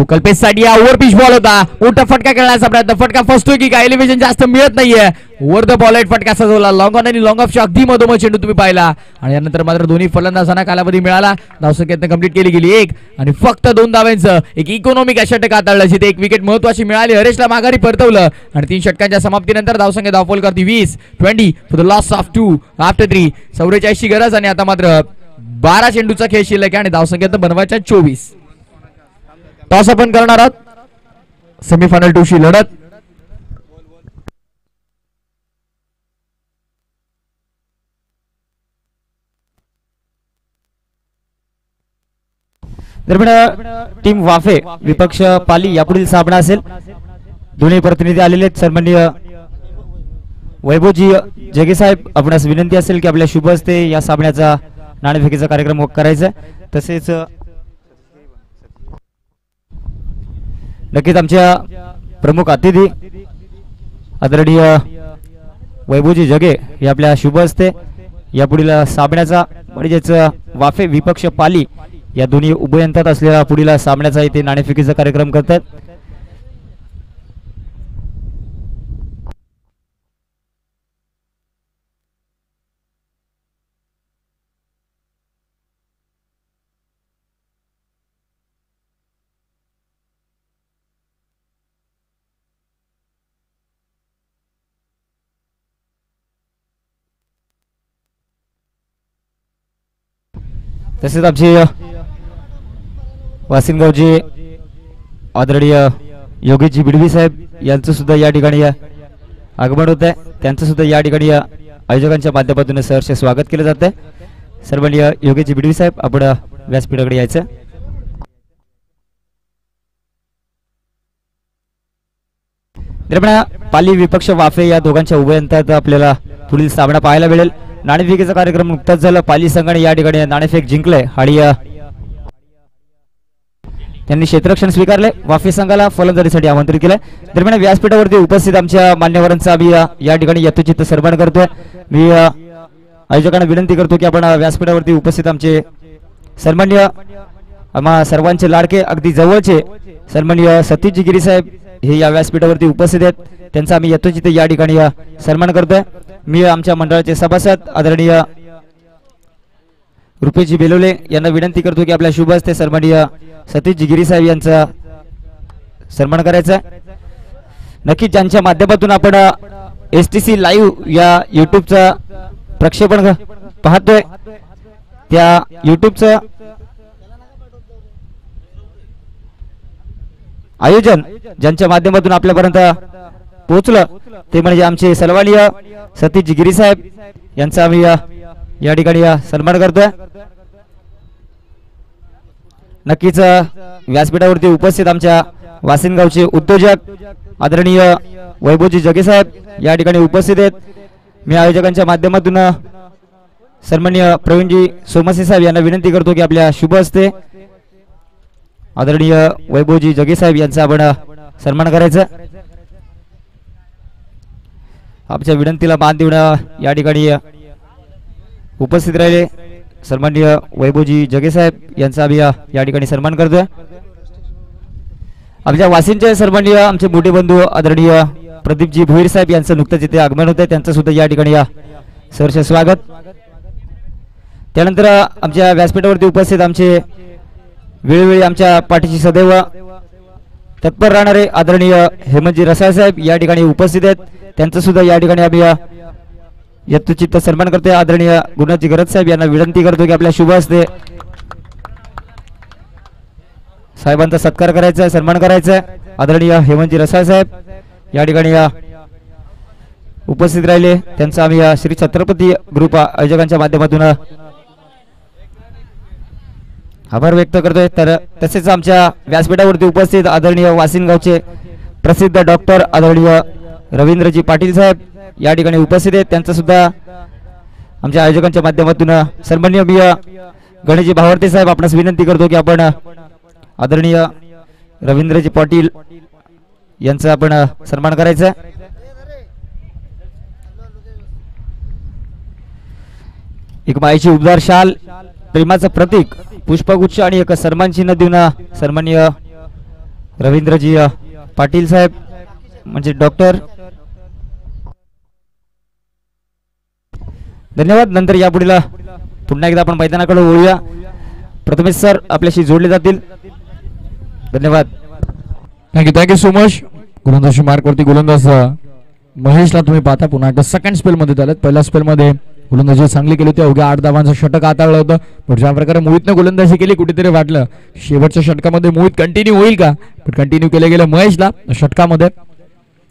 कल्पेश साठी हा ओव्हर पिच बॉल होता. मोठा फटका खेळण्याचा प्रयत्न. फटका फसतोय की काय एलिव्हेशन जास्त मिळत नाहीये. ओव्हर द बॉल फटका सजवला. लॉंग ऑन आणि लॉंग ऑफच्या अगदी मधोमध चेंडू तुम्ही पाहिला आणि यानंतर मात्र दोन्ही फलंदाजांना कालावधी मिळाला. धावसंख्येतनं कंप्लीट केली गेली 1 आणि फक्त 2 धावांचं एक इकॉनॉमिक षटक हाताळलं जिथे 1 विकेट महत्वाची मिळाली. हरेशला माघारी परतवलं आणि 3 षटकांच्या समाप्तीनंतर धावसंख्या धावफल करती 20 for the loss of 2 after 3. 44 ची गरज आणि आता मात्र 12 चेंडूचा खेळ शिल्लक आहे आणि धावसंख्येत बनवायच्या 24. टॉस आपण करणार आहोत. सेमीफायनल 2 ची लढत. दरम्यान टीम वाफे विपक्ष पाली यापुढील सामना असेल. दोन्ही प्रतिनिधी आलेले आहेत. सन्माननीय वैभवजी जगे साहेब आपणास विनंती असेल की आपल्या शुभ हस्ते या सामन्याचा नाणेफेकीचा कार्यक्रम करायचा आहे. तसेच नक्कीच आमच्या प्रमुख अतिथी आदरणीय वैभवजी जगे हे आपल्या शुभ हस्ते यापुढील सामन्याचा म्हणजेच वाफे विपक्ष पाली या दोन्ही उभयंतात असलेला पुढील सामन्याचा इथे नाणेफेकीचा कार्यक्रम करतात. तसेच आमचे वासिंगावचे आदरणीय योगेशजी बिडवी साहेब यांचं सुद्धा या ठिकाणी आगमन होत आहे. त्यांचं सुद्धा या ठिकाणी आयोजकांच्या माध्यमातून सहर्ष स्वागत केलं जात आहे. सन्माननीय योगेशजी बिडवी साहेब आपण व्यासपीठाकडे यायचं. दरम्यान पाली विपक्ष वाफे या दोघांच्या उभयंतात आपल्याला पुढील सामना पाहायला मिळेल. नाणेफेकीचा कार्यक्रम नुकताच झाला. पाली संघाने या ठिकाणी नाणेफेक जिंकले आणि त्यांनी क्षेत्ररक्षण स्वीकारले. वाफी संघाला फलंदाजीसाठी आमंत्रित केले. दरम्यान व्यासपीठावरती उपस्थित आमच्या मान्यवरांचा आम्ही या ठिकाणी यथोचित सन्मान करतोय. मी आयोजकांना विनंती करतो की आपण व्यासपीठावरती उपस्थित आमचे सन्माननीय आम्हा सर्वांचे लाडके अगदी जवळचे सन्माननीय सतीश गिरी साहेब हे या व्यासपीठावरती उपस्थित आहेत. त्यांचा आम्ही यथोचित या ठिकाणी सन्मान करतोय. मी आमच्या मंडळाचे सभासद आदरणीय रुपेशजी बेलोले यांना विनंती करतो की आपल्या शुभ हस्ते सन्माननीय सतीश गिरी साहेब यांचा सन्मान करायचा आहे. नक्कीच ज्यांच्या माध्यमातून आपण STC लाईव्ह या युट्यूबचा प्रक्षेपण पाहतोय त्या युट्यूबचं आयोजन ज्यांच्या माध्यमातून आपल्यापर्यंत पोहोचलं ते म्हणजे आमचे सन्माननीय सतीश गिरी साहेब यांचा आम्ही या ठिकाणी सन्मान करतोय. नक्कीच व्यासपीठावरती उपस्थित आमच्या वासिंगावचे उद्योजक आदरणीय वैभवजी जगे साहेब या ठिकाणी उपस्थित आहेत. मी आयोजकांच्या माध्यमातून सन्माननीय प्रवीणजी सोमसी साहेब यांना विनंती करतो की आपल्या शुभ हस्ते आदरणीय वैभवजी जगे साहेब यांचा आपण सन्मान करायचा. आमच्या विनंतीला मान देऊन या ठिकाणी उपस्थित राहिले सन्माननीय वैभवजी जगे साहेब यांचा आम्ही या ठिकाणी सन्मान करतोय. आमच्या वासिंचे सन्माननीय आमचे मोठे बंधू आदरणीय प्रदीपजी भोईर साहेब यांचं नुकतंच इथे आगमन होतं. त्यांचं सुद्धा या ठिकाणी सहर्ष स्वागत. त्यानंतर आमच्या व्यासपीठावरती उपस्थित आमचे वेळोवेळी आमच्या पाठीशी सदैव तत्पर राहणारे आदरणीय हेमंतजी रसाळ साहेब या ठिकाणी उपस्थित आहेत. त्यांचं सुद्धा या ठिकाणी आम्ही यथोचित सन्मान करतोय. आदरणीय गुरुनाथजी गरज साहेब यांना विनंती करतो की आपल्या शुभ हस्ते साहेबांचा सत्कार करायचा आहे, सन्मान करायचा आहे. आदरणीय हेमंतजी रसाळ साहेब या ठिकाणी उपस्थित राहिले. त्यांचा आम्ही श्री छत्रपती ग्रुप आयोजकांच्या माध्यमातून आभार व्यक्त करतोय. तर तसेच आमच्या व्यासपीठावरती उपस्थित आदरणीय वासिंगावचे प्रसिद्ध डॉक्टर आदरणीय रवींद्रजी पाटील साहेब या ठिकाणी उपस्थित आहेत. त्यांचं सुद्धा आमच्या आयोजकांच्या माध्यमातून सन्माननीय मी गणेशजी भावर्ते साहेब आपणास विनंती करतो की आपण आदरणीय रवींद्रजी पाटील यांचा आपण सन्मान करायचा. एक मायेची उबदार शाल, प्रेमाचं प्रतीक, पुष्पगुच्छ आणि एक सन्मान चिन्ह देऊन सन्माननीय रवींद्रजी पाटील साहेब म्हणजे डॉक्टर. धन्यवाद. नंतर यापुढील पुन्हा एकदा आपण मैदानाकडे वळूया. प्रथमेश सर आपल्याशी जोडले जातील. धन्यवाद. Thank you so much. गोलंदाजी मार्कवरती गोलंदाज महेशला तुम्ही पाहता पुन्हा एकदा सेकंड स्पेल मध्ये झालेत. पहिल्या स्पेल मध्ये गोलंदाजी चांगली केली होती, अवघ्या 8 धावांचं षटक हाताळलं होतं. पण ज्या प्रकारे मोहितनं गोलंदाजी केली कुठेतरी वाटलं शेवटच्या षटकामध्ये मोहित कंटिन्यू होईल का, पण कंटिन्यू केलं गेलं महेशला षटकामध्ये.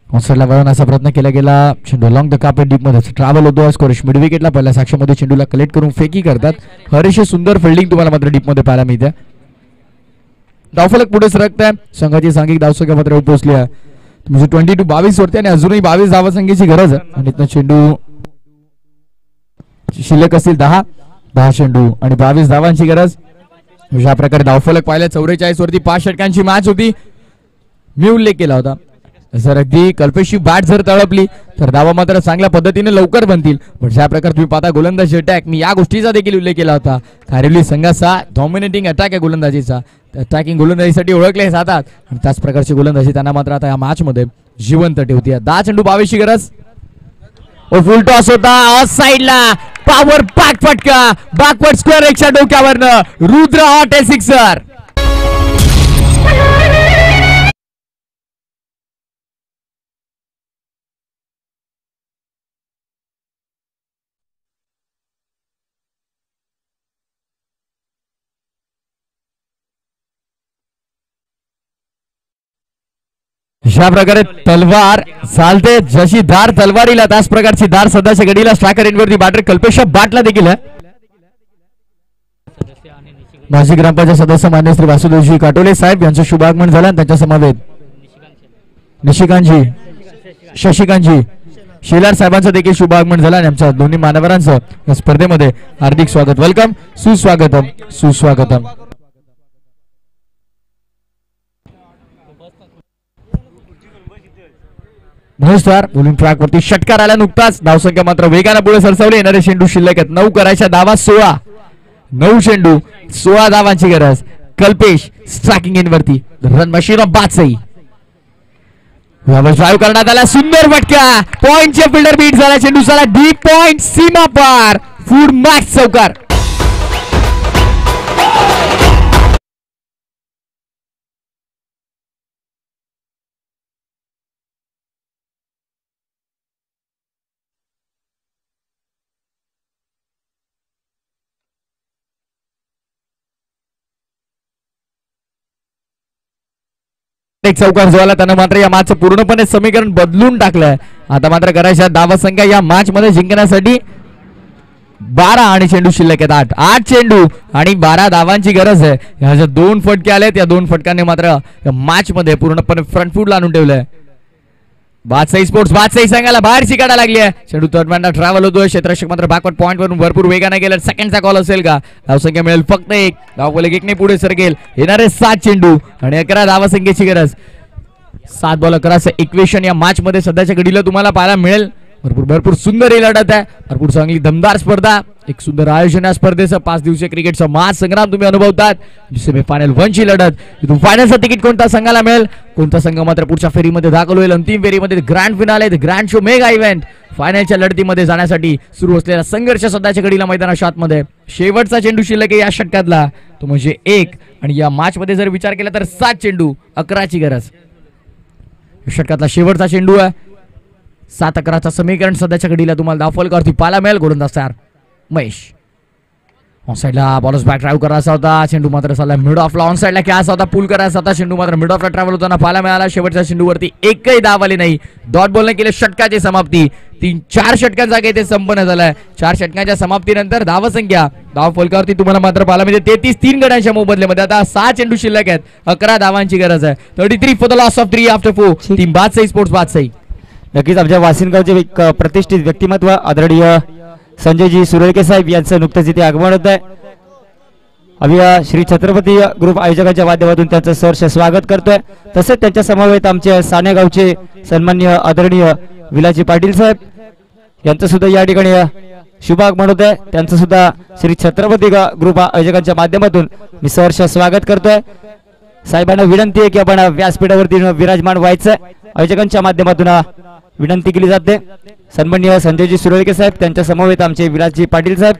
ऑनसाइडला वळवण्याचा प्रयत्न केला गेला. चेंडू लॉंग द कार्पेट डीप मध्ये ट्रॅव्हल होतो. स्कोरिश मिड विकेटला पहिल्या साक्षामध्ये चेंडूला कलेक्ट करून फेकी करतात. हरीश सुंदर फिल्डिंग तुम्हाला मात्र डीप मध्ये पाहायला मिळते. धावफलक पुढे सरकत आहे. संघाची सांघिक धावसंख्या मात्र पोहोचली आहे म्हणजे 22 वरती आणि अजूनही 22 धावसंख्येची गरज आहे. आणि इथनं चेंडू शिल्लक असतील 10 चेंडू आणि 22 धावांची गरज. अशा प्रकारे धावफलक पाहिलं 44 वरती 5 षटकांची मॅच होती. मी उल्लेख केला होता जर अगदी कल्पेशची बॅट जर तळपली तर धावा मात्र चांगल्या पद्धतीने लवकर बनतील. पण ज्या प्रकारे तुम्ही पाहता गोलंदाजी अटॅक, मी या गोष्टीचा देखील उल्लेख केला होता. खारिवली संघाचा डॉमिनेटिंग अटॅक आहे गोलंदाजीचा. अटॅकिंग गोलंदाजीसाठी ओळखले जातात आणि त्याच प्रकारची गोलंदाजी त्यांना मात्र आता या मॅच मध्ये जिवंत ठेवते. 10 चेंडू 22 ची गरज. फुल टॉस होता ऑफ साइडला, पॉवर पॅक फटका बॅकवर्ड स्क्वेअर एकच्या डोक्यावरनं रुद्र हॉट आहे सिक्सर. अशा प्रकारे तलवार चालते जशी धार तलवारीला त्याच प्रकारची धार सध्याच्या घडीला स्ट्रायकर एंडवरती बॅटर कल्पेश बाटला देखील आहे. माजी ग्रामपंचायत सदस्य मान्य श्री वासुदेवजी काटोले साहेब यांचं शुभागमन झालं. त्यांच्या समवेत निशिकांतजी, शशिकांतजी, शेलार साहेबांचं देखील शुभ आगमन झालं आणि आमच्या दोन्ही मान्यवरांचं या स्पर्धेमध्ये हार्दिक स्वागत. वेलकम, सुस्वागतम, सुस्वागतम. नमस्कार. बॉलिंग ट्रॅक वरती षटकार आला नुकताच. धावसंख्या मात्र वेगाने पुढे सरसावली. येणारे चेंडू शिल्लक आहेत 9 करायच्या धावा 16. 9 चेंडू 16 धावांची गरज. कल्पेश स्ट्रायकिंग इन वरती run machine of Badshahi. Drive करण्यात आला. सुंदर फटका. पॉइंटचे फिल्डर बीट झाला. चेंडू साला डीप पॉइंट सीमा पार. फूड मॅक्स चौकार. एक चौकार जो आला त्यानं मात्र या मॅचचं पूर्णपणे समीकरण बदलून टाकलंय. आता मात्र करायच्या धावा संख्या या मॅच मध्ये जिंकण्यासाठी 12 आणि चेंडू शिल्लक आहेत 8 चेंडू आणि 12 धावांची गरज आहे. ह्या 2 फटके आलेत. या 2 फटकांनी मात्र या मॅच मध्ये पूर्णपणे फ्रंट फूटला आणून ठेवलंय. बादशाही स्पोर्ट्स बादशाही संघाला बाहेरची काढा लागली आहे. चेंडू थर्डमॅनला ट्रॅव्हल होतोय. क्षेत्ररक्षक मात्र बॅकवर्ड पॉइंट वरून भरपूर वेगाने गेले. सेकंडचा कॉल असेल का? धावसंख्या मिळेल फक्त 1. धावफलक 1 ने पुढे सरकेल. येणारे 7 चेंडू आणि 11 धावसंख्येची गरज. 7 बॉल 11 इक्वेशन या मॅच मध्ये सध्याच्या घडीला तुम्हाला पाहायला मिळेल. भरपूर सुंदर ही लढत आहे. भरपूर चांगली दमदार स्पर्धा. एक सुंदर आयोजन या स्पर्धेचं. 5 दिवसीय क्रिकेटचा महासंग्राम तुम्ही अनुभवतात. सेमीफायनल 1 ची लढत. इथून फायनलचं तिकीट कोणता संघाला मिळेल, कोणता संघ मात्र पुढच्या फेरीमध्ये दाखल होईल. अंतिम फेरीमध्ये grand finale grand show mega event फायनलच्या लढतीमध्ये जाण्यासाठी सुरू असलेला संघर्ष सध्याच्या घडीला मैदानाच्या आतमध्ये. शेवटचा चेंडू शिल्लक आहे या षटकातला तो म्हणजे 1 आणि या मॅच मध्ये जर विचार केला तर 7 चेंडू 11ची गरज. षटकातला शेवटचा चेंडू आहे. 7-11चा समीकरण सध्याच्या घडीला तुम्हाला धावफलकावरती पाहायला मिळेल. गोलंदाज तयार महेश. ऑन साइडला बॉलर्स बॅक ड्राईव्ह करायचा होता. चेंडू मात्र चालला मिड ऑफला. ऑन साइडला खेळायचा होता. पूल करायचा होता. चेंडू मात्र मिड ऑफला ट्रॅव्हल होताना पाहायला मिळाला. शेवटच्या चेंडूवरती एकही धाव आली नाही. डॉट बॉलने केले षटकाची समाप्ती. 4 षटकांचा इथे संपन्न झालाय. 4 षटकांच्या समाप्तीनंतर धावसंख्या धावफलकावरती तुम्हाला मात्र पाहायला मिळते 33 गड्यांच्या मोबदल्यामध्ये. आता 6 चेंडू शिल्लक आहेत. 11 धावांची गरज आहे. 33 for the loss of 3 after 4. Team Badshahi sports Badshahi. नक्कीच आमच्या वासिनगावचे एक प्रतिष्ठित व्यक्तिमत्व आदरणीय संजयजी सुरेळके साहेब यांचं नुकतंच इथे आगमन होत आहे. आम्ही श्री छत्रपती ग्रुप आयोजकांच्या माध्यमातून त्यांचं सहर्ष स्वागत करतोय. तसेच त्यांच्या समवेत आमचे सानेगावचे सन्माननीय आदरणीय विलाजी पाटील साहेब यांचं सुद्धा या ठिकाणी शुभ आगमन होत आहे. त्यांचं सुद्धा श्री छत्रपती ग्रुप आयोजकांच्या माध्यमातून मी सहर्ष स्वागत करतोय. साहेबांना विनंती आहे की आपण व्यासपीठावरती विराजमान व्हायचं. आयोजकांच्या माध्यमातून विनंती केली जाते. सन्माननीय संजयजी सुरेळके साहेब त्यांच्या समवेत आमचे विलासजी पाटील साहेब.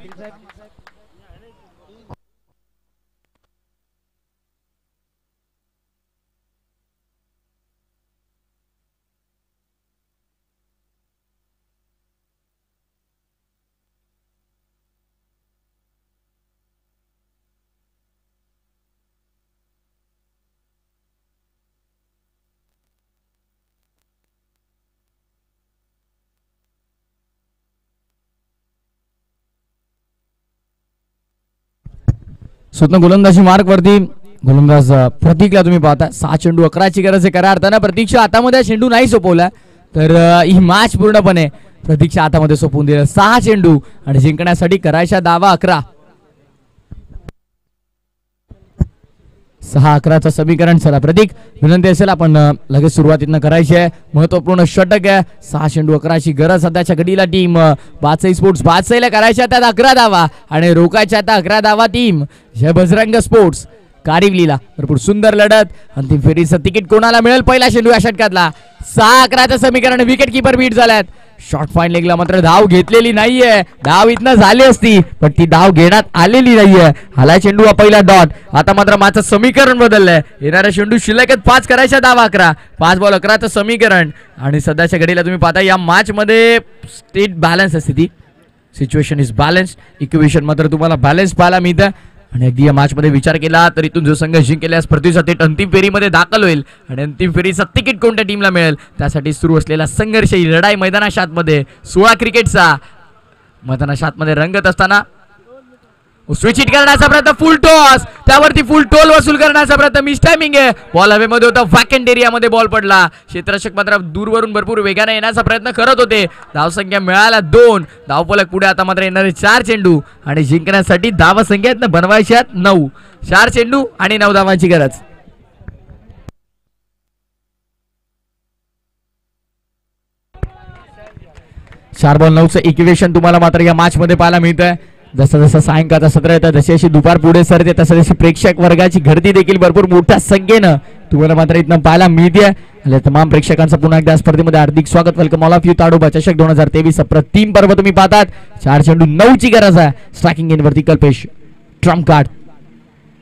स्वतः गोलंदाजी मार्क वरती गोलंदाज प्रतीकला तुम्ही पाहता. 6 चेंडू 11ची गरज आहे. खऱ्या अर्थानं प्रतीकच्या हातामध्ये चेंडू नाही सोपवला तर ही मॅच पूर्णपणे प्रतीकच्या हातामध्ये सोपवून दिलं. 6 चेंडू आणि जिंकण्यासाठी करायच्या धावा 11. 6-11चं समीकरण. चला प्रतीक विनंती असेल आपण लगेच सुरुवातीनं करायची आहे. महत्वपूर्ण षटक आहे. 6 चेंडू 11ची गरज सध्याच्या घडीला टीम बादशाही स्पोर्ट्स बादशाहीला करायच्या त्यात 11 धावा आणि रोखायच्या आता 11 धावा टीम जय बजरंग स्पोर्ट्स कारिवलीला. भरपूर सुंदर लढत. अंतिम फेरीचं तिकीट कोणाला मिळेल? पहिला चेंडू या षटकातला. 6-11चं समीकरण. विकेट किपर बीट झाल्यात. शॉर्ट फाईन लेगला मात्र धाव घेतलेली नाहीये. धाव इथनं झाली असती पण ती धाव घेण्यात आलेली नाहीये. आला चेंडू हा पहिला डॉट. आता मात्र माझं समीकरण बदललंय. येणाऱ्या चेंडू शिल्लक 5 करायच्या धावा 11. 5 बॉल 11चं समीकरण. आणि सध्याच्या घडीला तुम्ही पाहता या मॅच मध्ये स्टेट बॅलन्स असते. ती सिच्युएशन इज बॅलन्स. इक्वेशन मात्र तुम्हाला बॅलन्स पाहायला मिळतं. आणि अगदी या मॅच मध्ये विचार केला तर इथून जो संघ जिंकल्यास स्पर्धेचा थेट अंतिम फेरीमध्ये दाखल होईल. आणि अंतिम फेरीचं तिकीट कोणत्या टीमला मिळेल त्यासाठी सुरू असलेला संघर्ष ही लढाई मैदानाच्या आतमध्ये 16 क्रिकेटचा मैदानाच्या आतमध्ये रंगत असताना स्विच हिट करण्याचा प्रयत्न, फुल टॉस, त्यावरती फुल टोल वसूल करण्याचा प्रयत्न, मिस टायमिंग आहे. बॉल हवेमध्ये होता, वॅकंट एरियामध्ये बॉल पडला. क्षेत्ररक्षक मात्र दूरवरून भरपूर वेगाने येण्याचा प्रयत्न करत होते. धावसंख्या मिळाला 2. धावफलक पुढे आता मात्र येणारे 4 चेंडू आणि जिंकण्यासाठी धावसंख्या बनवायची 9. 4 चेंडू आणि 9 धावांची गरज. चार बॉल 9चं इक्वेशन तुम्हाला मात्र या मॅच मध्ये पाहायला मिळतंय. जसं जसं सायंकाळचा सत्र येतं जशी अशी दुपार पुढे सरते तसं जशी प्रेक्षक वर्गाची गर्दी देखील भरपूर मोठ्या संख्येनं तुम्हाला मात्र इथनं पाहायला मिळते. आणि तमाम प्रेक्षकांचं पुन्हा एकदा स्पर्धेमध्ये हार्दिक स्वागत. Welcome all of you. Tadoba चषक 2023 अप्रतिम पर्व तुम्ही पाहतात. 4 चेंडू 9ची गरज आहे. स्ट्रायकिंग इन वरती कल्पेश ट्रम्प कार्ड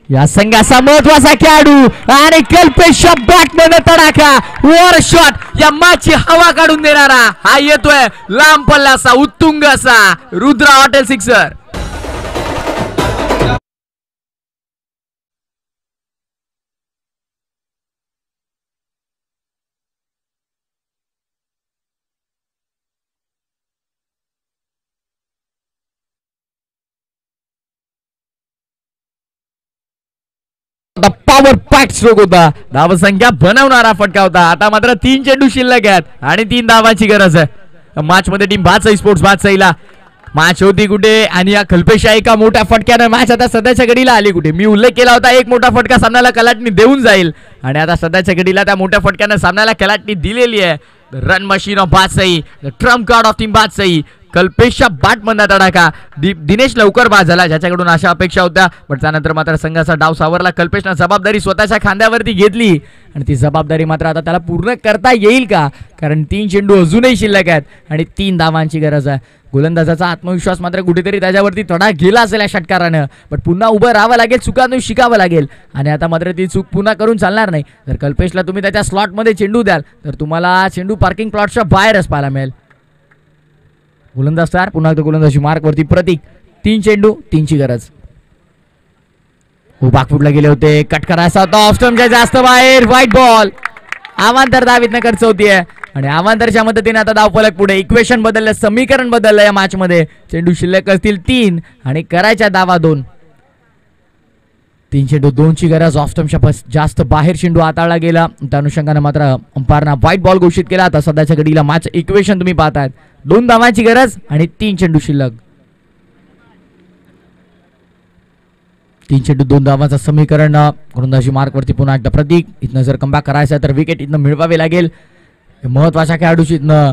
या संघाचा महत्वाचा खेळाडू आणि कल्पेश बॅट मध्ये तडाखा वर शॉट या मॅचची हवा काढून देणारा हा येतोय लांब पल्ल्याचा उत्तुंग असा Rudra hotel sixer. Power pack stroke होता. धावसंख्या बनवणारा फटका होता. आता मात्र 3 चेंडू शिल्लक आहेत आणि 3 धावांची गरज आहे. मॅच मध्ये टीम भातसाई स्पोर्ट्स भातसाईला मॅच होती कुठे आणि या कल्पेशा एका मोठ्या फटक्यानं मॅच आता सध्याच्या घडीला आली कुठे. मी उल्लेख केला होता एक मोठा फटका सामन्याला कलाटणी देऊन जाईल आणि आता सध्याच्या घडीला त्या मोठ्या फटक्यानं सामन्याला कलाटणी दिलेली आहे. Run machine of Bhatsai, the trump card of team Bhatsai. कल्पेशच्या बाट मधला तडाखा. दिनेश लवकर बाद झाला ज्याच्याकडून अशा अपेक्षा होत्या, पण त्यानंतर मात्र संघाचा डाव सावरला. कल्पेशनं जबाबदारी स्वतःच्या खांद्यावरती घेतली आणि ती जबाबदारी मात्र आता त्याला पूर्ण करता येईल का, कारण 3 चेंडू अजूनही शिल्लक आहेत आणि 3 धावांची गरज आहे. गोलंदाजाचा आत्मविश्वास मात्र कुठेतरी त्याच्यावरती तडा गेला असेल या षटकारानं, पण पुन्हा उभं राहावं लागेल, चुकांतून शिकावं लागेल आणि आता मात्र ती चूक पुन्हा करून चालणार नाही. जर कल्पेशला तुम्ही त्याच्या स्लॉटमध्ये चेंडू द्याल तर तुम्हाला चेंडू पार्किंग प्लॉटच्या बाहेरच पाहायला मिळेल. गोलंदाज तयार, पुन्हा एकदा गोलंदाजी मार्कवरती प्रतीक. 3 चेंडू 3ची गरज. बागफुटला गेले होते, कट करायचा होता ऑफ स्टंपच्या जास्त बाहेर, व्हाईट बॉल. आवांतर धावीतनं खर्च होतीये आणि आवांतरच्या मदतीने आता धावफलक पुढे. इक्वेशन बदललं, समीकरण बदललं या मॅच मध्ये. चेंडू शिल्लक असतील 3 आणि करायच्या धावा 2. 3 चेंडू 2ची गरज. ऑफ स्टंपच्या जास्त बाहेर चेंडू हाताळला गेला, त्या अनुषंगाने मात्र अंपायरनं व्हाईट बॉल घोषित केला. आता सध्याच्या घडीला मॅच इक्वेशन तुम्ही पाहतायत. 2 धावांची गरज आणि 3 चेंडू शिल्लक. 3 चेंडू 2 धावांचं समीकरण. गोलंदाजी मार्कवरती पुन्हा एकदा प्रतीक. इथनं जर कमबॅक करायचं तर विकेट इथनं मिळवावी लागेल. महत्वाच्या खेळाडूची इथनं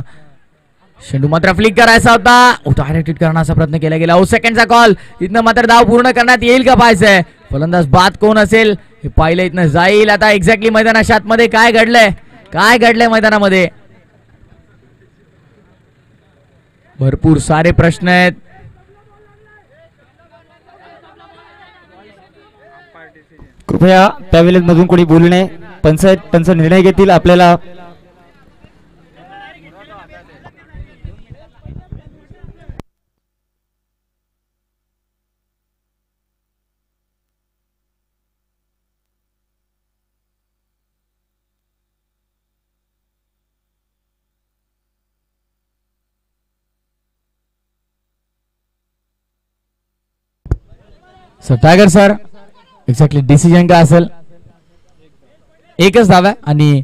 चेंडू मात्र फ्लिक करायचा होता, डायरेक्ट हिट करण्याचा प्रयत्न केला गेला. सेकंडचा कॉल. इथनं मात्र धाव पूर्ण करण्यात येईल का पाहायचंय. फलंदाज बाद कोण असेल हे पाहिलं इथनं जाईल. आता एक्झॅक्टली मैदानाच्या आतमध्ये काय घडलंय मैदानामध्ये भरपूर सारे प्रश्न आहेत. कृपया पॅव्हेलियन मधून कोणी बोलू नये. पंच निर्णय घेतील. आपल्याला sir tiger sir exactly decision काय असेल. एकच धाव आहे आणि